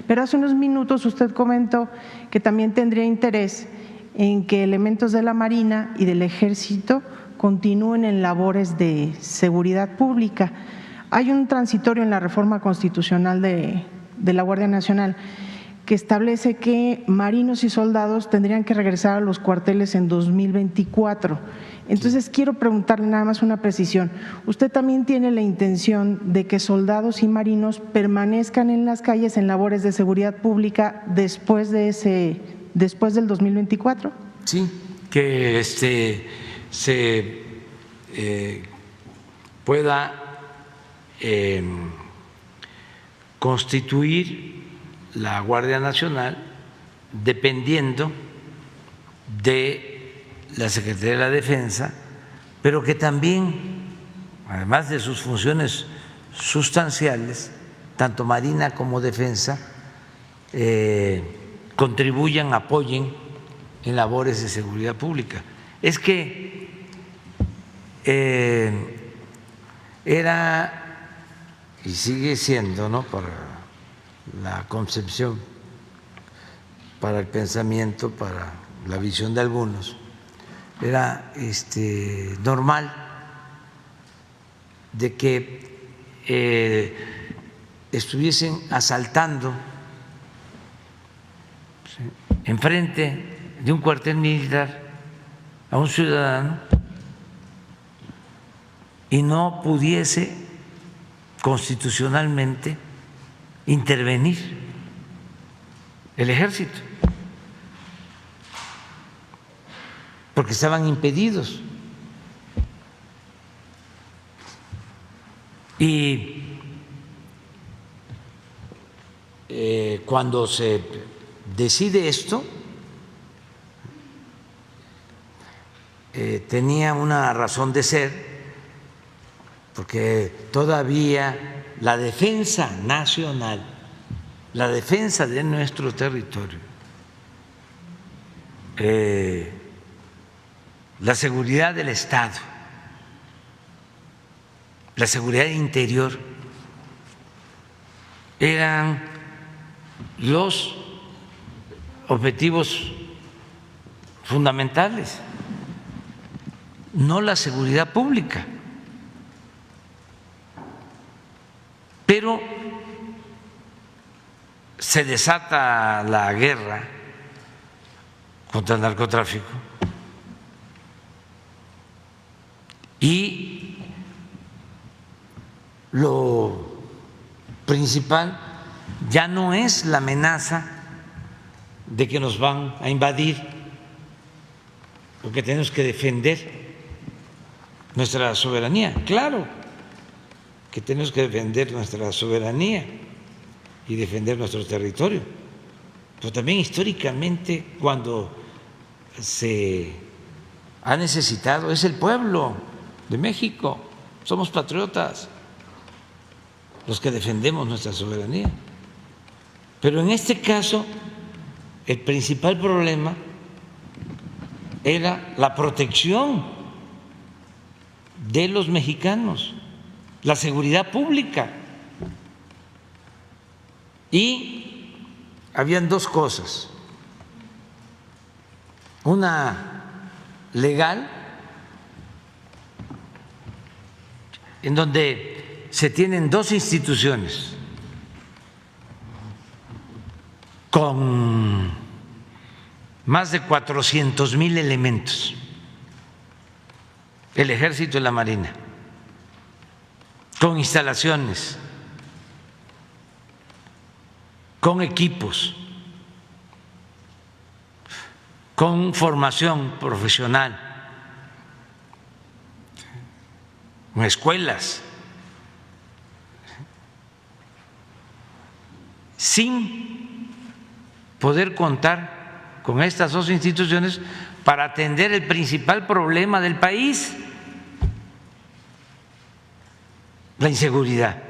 Pero hace unos minutos usted comentó que también tendría interés en que elementos de la Marina y del Ejército continúen en labores de seguridad pública. Hay un transitorio en la reforma constitucional de la Guardia Nacional que establece que marinos y soldados tendrían que regresar a los cuarteles en 2024. Entonces, quiero preguntarle nada más una precisión. ¿Usted también tiene la intención de que soldados y marinos permanezcan en las calles en labores de seguridad pública después del 2024? Sí, que se pueda constituir la Guardia Nacional dependiendo de la Secretaría de la Defensa, pero que también, además de sus funciones sustanciales, tanto Marina como Defensa, contribuyan, apoyen en labores de seguridad pública. Es que era y sigue siendo, ¿no?, para la concepción, para el pensamiento, para la visión de algunos, era normal de que estuviesen asaltando, ¿sí?, enfrente de un cuartel militar a un ciudadano y no pudiese constitucionalmente intervenir el ejército, porque estaban impedidos. Y cuando se decide esto, tenía una razón de ser, porque todavía la defensa nacional, la defensa de nuestro territorio, la seguridad del Estado, la seguridad interior, eran los objetivos fundamentales, no la seguridad pública. Pero se desata la guerra contra el narcotráfico y lo principal ya no es la amenaza de que nos van a invadir, porque tenemos que defender nuestra soberanía. Claro que tenemos que defender nuestra soberanía y defender nuestro territorio, pero también históricamente cuando se ha necesitado es el pueblo de México, somos patriotas los que defendemos nuestra soberanía. Pero en este caso el principal problema era la protección de los mexicanos, la seguridad pública. Y habían dos cosas, una legal, en donde se tienen dos instituciones con más de 400,000 elementos, el Ejército y la Marina, con instalaciones, con equipos, con formación profesional, con escuelas, sin poder contar con estas dos instituciones para atender el principal problema del país, la inseguridad.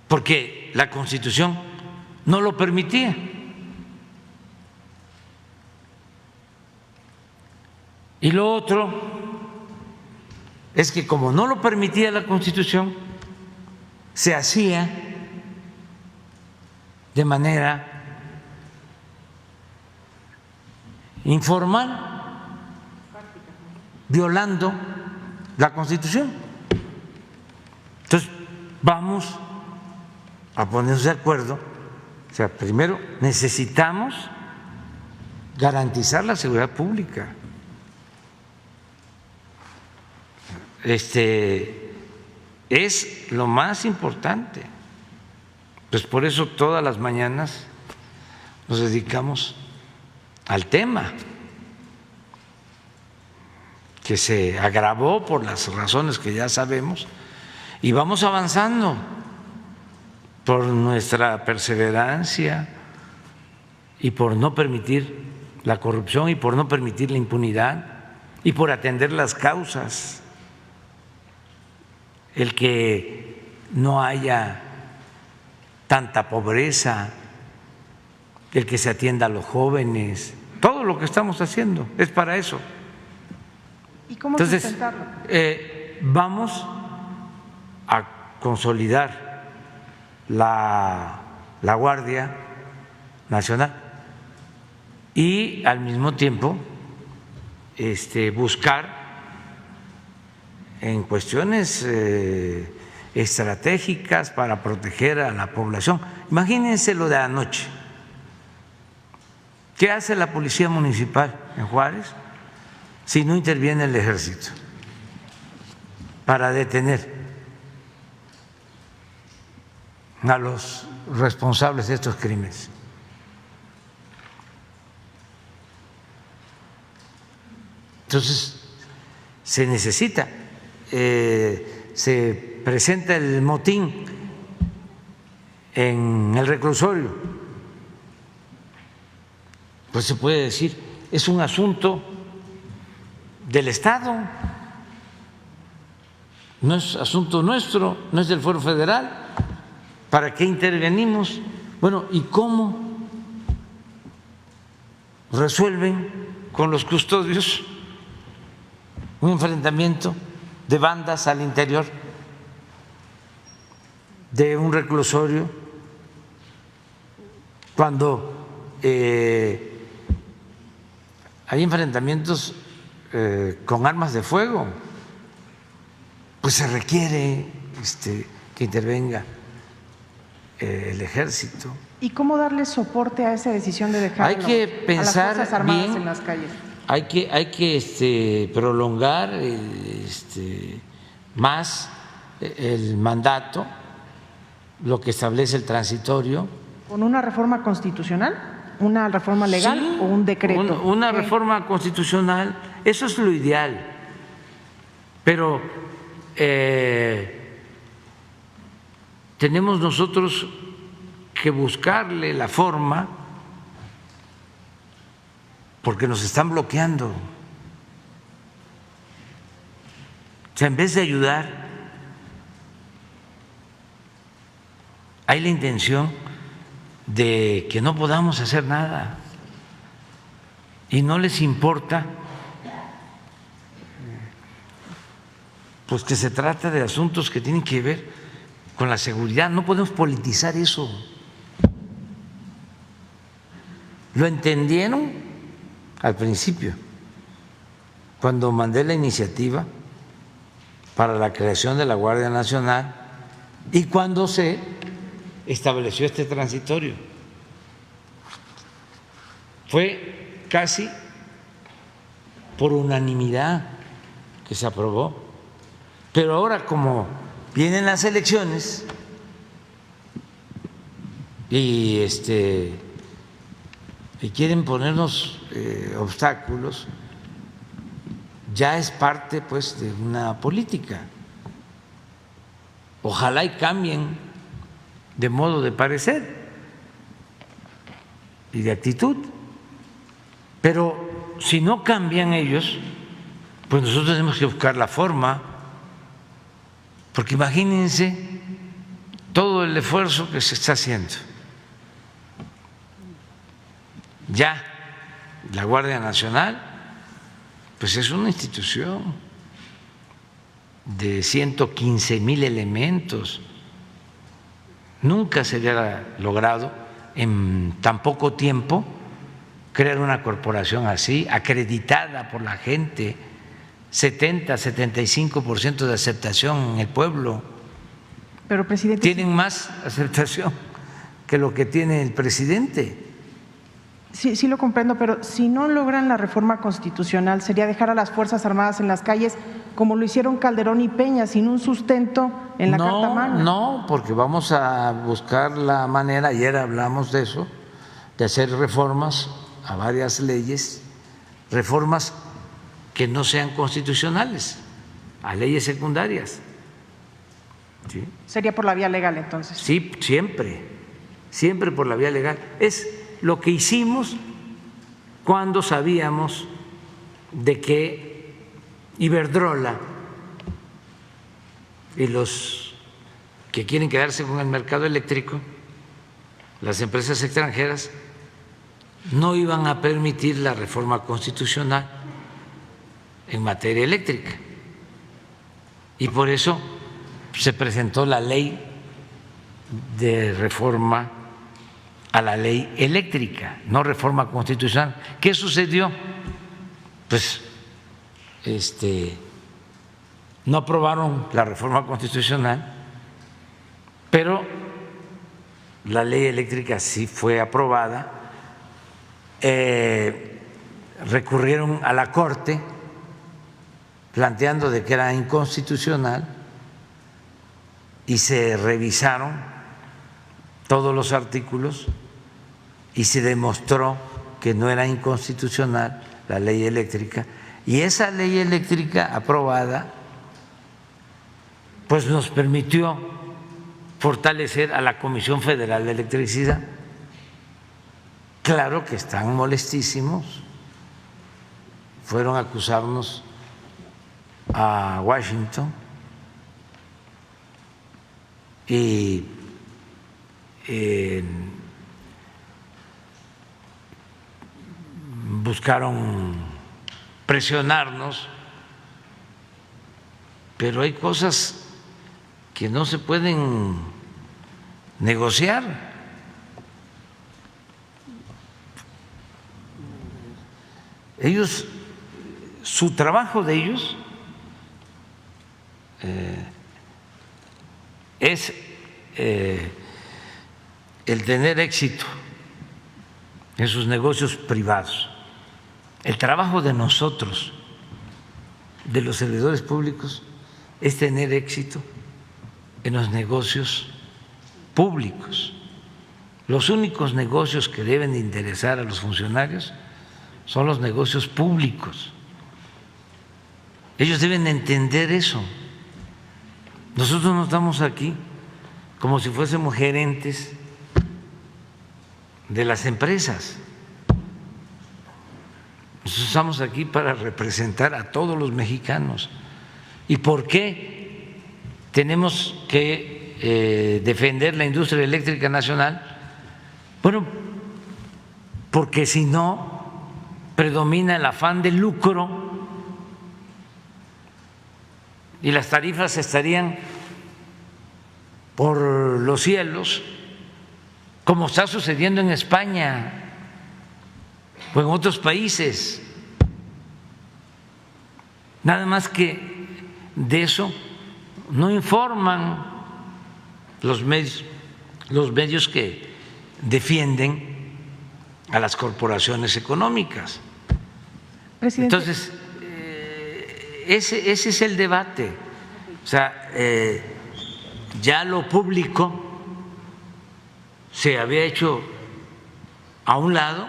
Porque la Constitución no lo permitía. Y lo otro es que como no lo permitía la Constitución, se hacía de manera informal, violando la Constitución. Entonces, vamos a ponernos de acuerdo. O sea, primero necesitamos garantizar la seguridad pública. Es lo más importante. Pues por eso todas las mañanas nos dedicamos al tema, que se agravó por las razones que ya sabemos, y vamos avanzando por nuestra perseverancia y por no permitir la corrupción y por no permitir la impunidad y por atender las causas, el que no haya tanta pobreza, el que se atienda a los jóvenes, todo lo que estamos haciendo es para eso. ¿Y cómo Entonces, sustentarlo? vamos a consolidar la Guardia Nacional y al mismo tiempo buscar en cuestiones estratégicas para proteger a la población. Imagínense lo de anoche. ¿Qué hace la Policía Municipal en Juárez si no interviene el Ejército para detener a los responsables de estos crímenes? Entonces, se necesita, se presenta el motín en el reclusorio, pues se puede decir, es un asunto del Estado, no es asunto nuestro, no es del Fuero Federal. ¿Para qué intervenimos? Bueno, ¿y cómo resuelven con los custodios un enfrentamiento de bandas al interior de un reclusorio cuando hay enfrentamientos con armas de fuego, pues se requiere que intervenga el ejército. ¿Y cómo darle soporte a esa decisión de dejar Hay que a las pensar Fuerzas Armadas bien, en las calles? hay que prolongar más el mandato, lo que establece el transitorio. ¿Con una reforma constitucional? ¿Una reforma legal Sí, o un decreto? Una ¿Qué? reforma constitucional, eso es lo ideal, pero tenemos nosotros que buscarle la forma porque nos están bloqueando. O sea, en vez de ayudar, hay la intención de que no podamos hacer nada y no les importa pues que se trata de asuntos que tienen que ver con la seguridad. No podemos politizar eso. Lo entendieron al principio, cuando mandé la iniciativa para la creación de la Guardia Nacional y cuando se estableció este transitorio. Fue casi por unanimidad que se aprobó. Pero ahora, como vienen las elecciones y quieren ponernos obstáculos, ya es parte pues de una política. Ojalá y cambien de modo de parecer y de actitud, pero si no cambian ellos, pues nosotros tenemos que buscar la forma, porque imagínense todo el esfuerzo que se está haciendo. Ya la Guardia Nacional pues es una institución de 115,000 elementos. Nunca se había logrado en tan poco tiempo crear una corporación así, acreditada por la gente, 70-75% de aceptación en el pueblo. Pero, presidente, Tienen más aceptación que lo que tiene el presidente. sí lo comprendo, pero si no logran la reforma constitucional, sería dejar a las Fuerzas Armadas en las calles como lo hicieron Calderón y Peña, sin un sustento en la Carta Magna. No, porque vamos a buscar la manera, ayer hablamos de eso, de hacer reformas a varias leyes, reformas que no sean constitucionales, a leyes secundarias. ¿Sí? Sería por la vía legal, entonces. Sí, siempre por la vía legal. Es lo que hicimos cuando sabíamos de que Iberdrola y los que quieren quedarse con el mercado eléctrico, las empresas extranjeras, no iban a permitir la reforma constitucional en materia eléctrica. Y por eso se presentó la ley de reforma a la ley eléctrica, no reforma constitucional. ¿Qué sucedió? Pues no aprobaron la reforma constitucional, pero la ley eléctrica sí fue aprobada. Recurrieron a la Corte planteando de que era inconstitucional y se revisaron todos los artículos y se demostró que no era inconstitucional la ley eléctrica. Y esa ley eléctrica aprobada pues nos permitió fortalecer a la Comisión Federal de Electricidad. Claro que están molestísimos, fueron a acusarnos a Washington y buscaron presionarnos, pero hay cosas que no se pueden negociar. Ellos, su trabajo de ellos es el tener éxito en sus negocios privados. El trabajo de nosotros, de los servidores públicos, es tener éxito en los negocios públicos. Los únicos negocios que deben de interesar a los funcionarios son los negocios públicos. Ellos deben entender eso. Nosotros no estamos aquí como si fuésemos gerentes de las empresas. Nosotros estamos aquí para representar a todos los mexicanos. ¿Y por qué tenemos que defender la industria eléctrica nacional? Bueno, porque si no predomina el afán de lucro y las tarifas estarían por los cielos, como está sucediendo en España o en otros países. Nada más que de eso no informan los medios que defienden a las corporaciones económicas. Presidente. Entonces, ese es el debate. O sea, ya lo público se había hecho a un lado,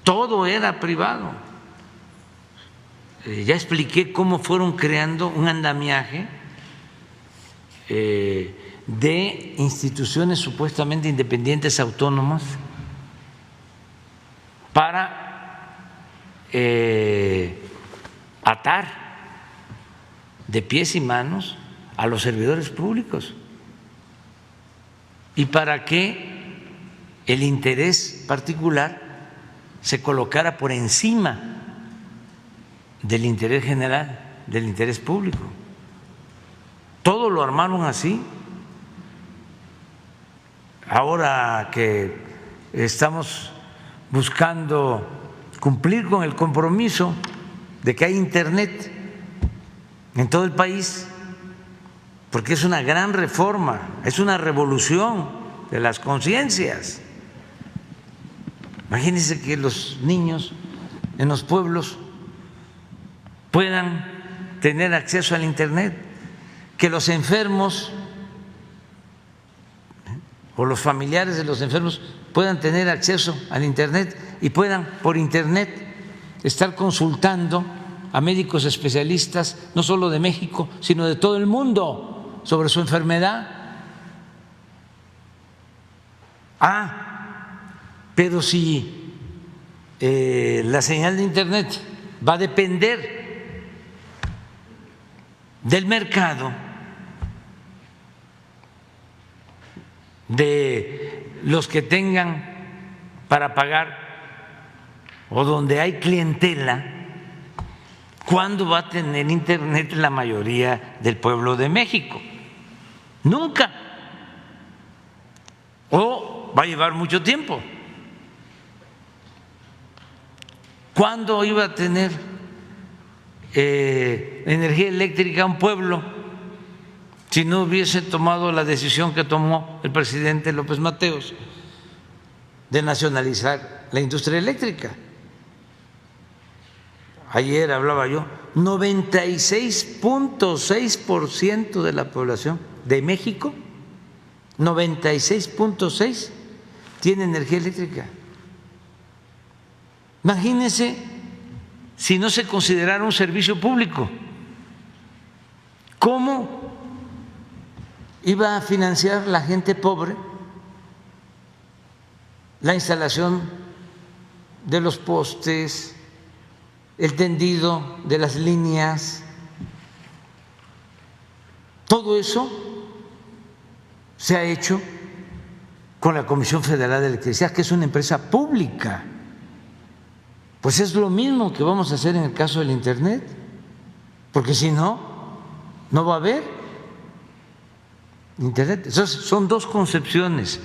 todo era privado. Ya expliqué cómo fueron creando un andamiaje de instituciones supuestamente independientes, autónomas, para atar de pies y manos a los servidores públicos y para que el interés particular se colocara por encima del interés general, del interés público. Todo lo armaron así. Ahora que estamos buscando cumplir con el compromiso de que hay internet en todo el país, porque es una gran reforma, es una revolución de las conciencias. Imagínense que los niños en los pueblos puedan tener acceso al internet, que los enfermos o los familiares de los enfermos puedan tener acceso al internet y puedan por internet estar consultando a médicos especialistas, no solo de México, sino de todo el mundo, sobre su enfermedad. Pero si la señal de internet va a depender del mercado, de los que tengan para pagar o donde hay clientela, ¿cuándo va a tener internet la mayoría del pueblo de México? Nunca. O va a llevar mucho tiempo. ¿Cuándo iba a tener energía eléctrica un pueblo si no hubiese tomado la decisión que tomó el presidente López Mateos de nacionalizar la industria eléctrica? Ayer hablaba yo, 96.6% de la población de México, 96.6% tiene energía eléctrica. Imagínense si no se considerara un servicio público, ¿cómo iba a financiar la gente pobre la instalación de los postes, el tendido de las líneas? Todo eso se ha hecho con la Comisión Federal de Electricidad, que es una empresa pública. Pues es lo mismo que vamos a hacer en el caso del Internet, porque si no, no va a haber Internet. Entonces, son dos concepciones.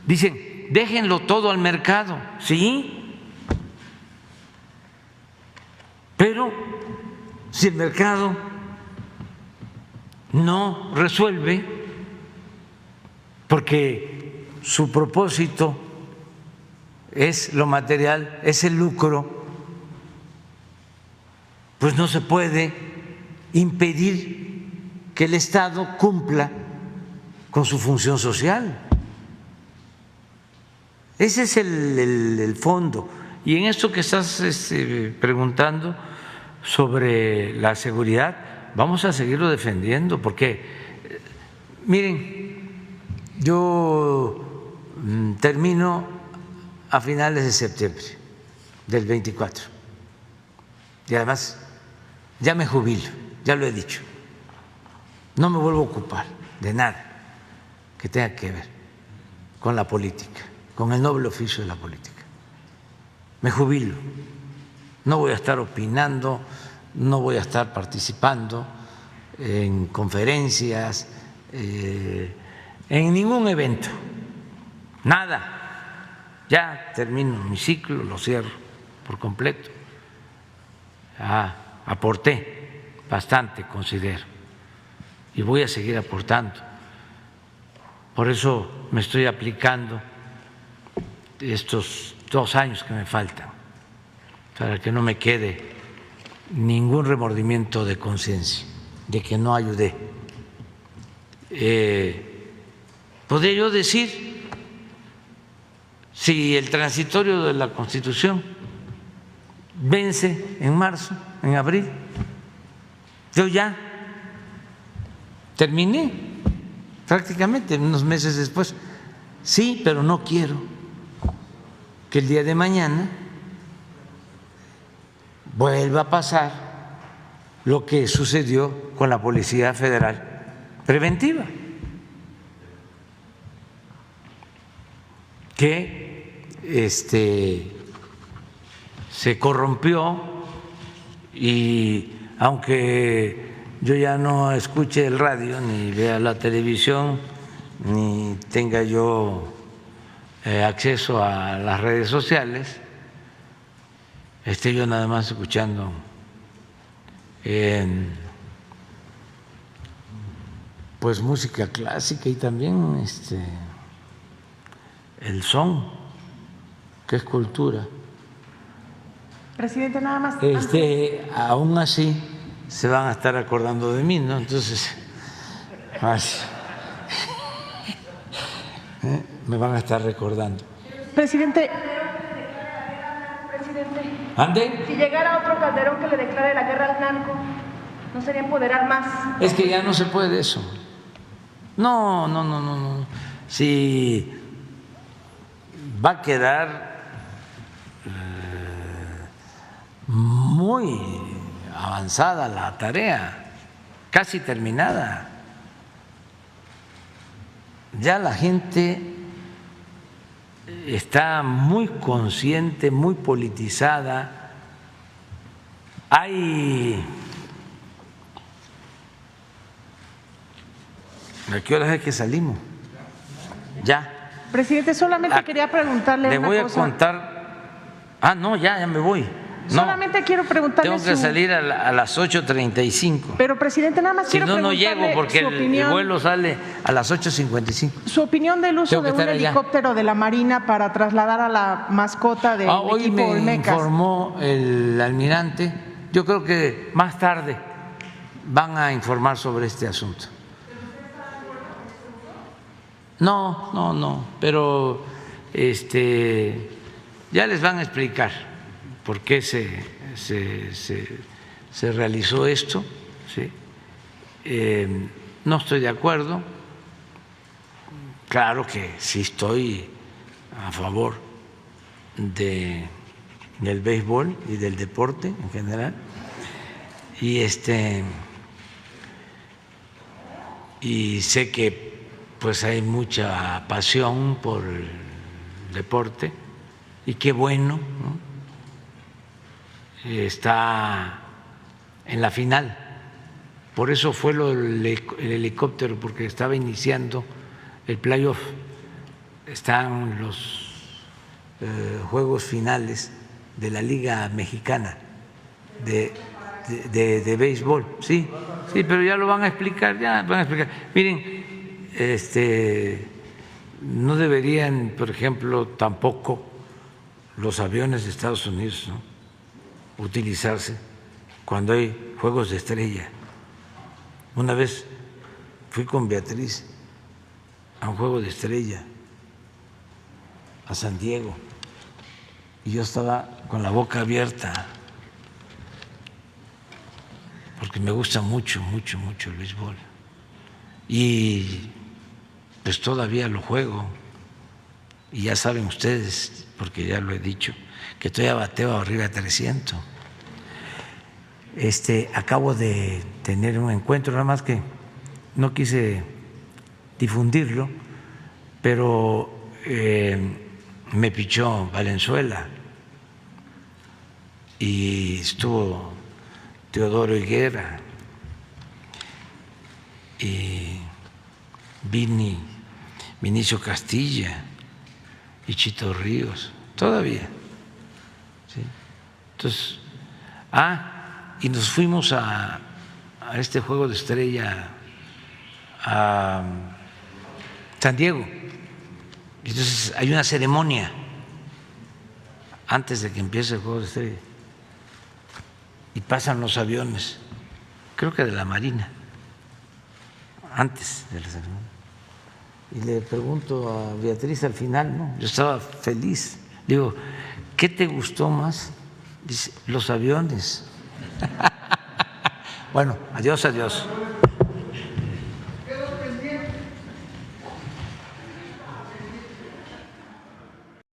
Dicen, déjenlo todo al mercado, sí, pero si el mercado no resuelve, porque su propósito es lo material, es el lucro, pues no se puede impedir que el Estado cumpla con su función social. Ese es el fondo. Y en esto que estás preguntando sobre la seguridad, vamos a seguirlo defendiendo, porque, miren, yo termino a finales de septiembre del 24 y además ya me jubilo, ya lo he dicho, no me vuelvo a ocupar de nada que tenga que ver con la política, con el noble oficio de la política. Me jubilo, no voy a estar opinando, no voy a estar participando en conferencias, en ningún evento, nada. Ya termino mi ciclo, lo cierro por completo. Aporté bastante, considero, y voy a seguir aportando. Por eso me estoy aplicando estos 2 años que me faltan, para que no me quede ningún remordimiento de conciencia de que no ayudé. Podría yo decir, si el transitorio de la Constitución vence en marzo, en abril, yo ya terminé prácticamente unos meses después. Sí, pero no quiero que el día de mañana vuelva a pasar lo que sucedió con la Policía Federal Preventiva, que se corrompió, y aunque yo ya no escuche el radio, ni vea la televisión, ni tenga yo acceso a las redes sociales, esté yo nada más escuchando pues música clásica y también el son, que es cultura. Presidente, nada más. Aún así se van a estar acordando de mí, ¿no? Entonces, me van a estar recordando. Presidente. ¿Ande? Si llegara otro Calderón que le declare la guerra al narco, ¿no sería empoderar más? Es que ya no se puede eso. No. Si va a quedar muy avanzada la tarea, casi terminada. Ya la gente está muy consciente, muy politizada. ¿A qué hora es que salimos? Ya. Presidente, solamente quería preguntarle Le una voy a cosa. contar. No, ya me voy. Solamente quiero preguntarle. Tengo que salir a las 8:35. Pero, presidente, nada más Si quiero no, no preguntarle llego porque su el opinión, vuelo sale a las 8:55. su opinión del uso Tengo que de un estar allá. helicóptero de la Marina para trasladar a la mascota del Hoy equipo me Olmecas. informó el almirante. Yo creo que más tarde van a informar sobre este asunto. No, pero ya les van a explicar por qué se realizó esto, ¿sí? No estoy de acuerdo, claro que sí estoy a favor del béisbol y del deporte en general, y sé que pues hay mucha pasión por el deporte, y qué bueno, ¿no? está en la final. Por eso fue el helicóptero, porque estaba iniciando el playoff. Están los juegos finales de la Liga Mexicana de béisbol. Sí, sí, pero ya lo van a explicar, ya van a explicar. Miren, no deberían, por ejemplo, tampoco los aviones de Estados Unidos, ¿no?, utilizarse cuando hay juegos de estrella. Una vez fui con Beatriz a un juego de estrella a San Diego y yo estaba con la boca abierta porque me gusta mucho, mucho, mucho el béisbol y pues todavía lo juego y ya saben ustedes, porque ya lo he dicho, que todavía bateo arriba de 300. Acabo de tener un encuentro, nada más que no quise difundirlo, pero me pichó Valenzuela y estuvo Teodoro Higuera y Vinicio Castilla y Chito Ríos, todavía. ¿Sí? Entonces, y nos fuimos a este juego de estrella a San Diego. Entonces hay una ceremonia antes de que empiece el juego de estrella y pasan los aviones, creo que de la Marina, antes de la ceremonia. Y le pregunto a Beatriz al final, ¿no?, yo estaba feliz, digo, ¿qué te gustó más? Dice, los aviones. Bueno, adiós, adiós.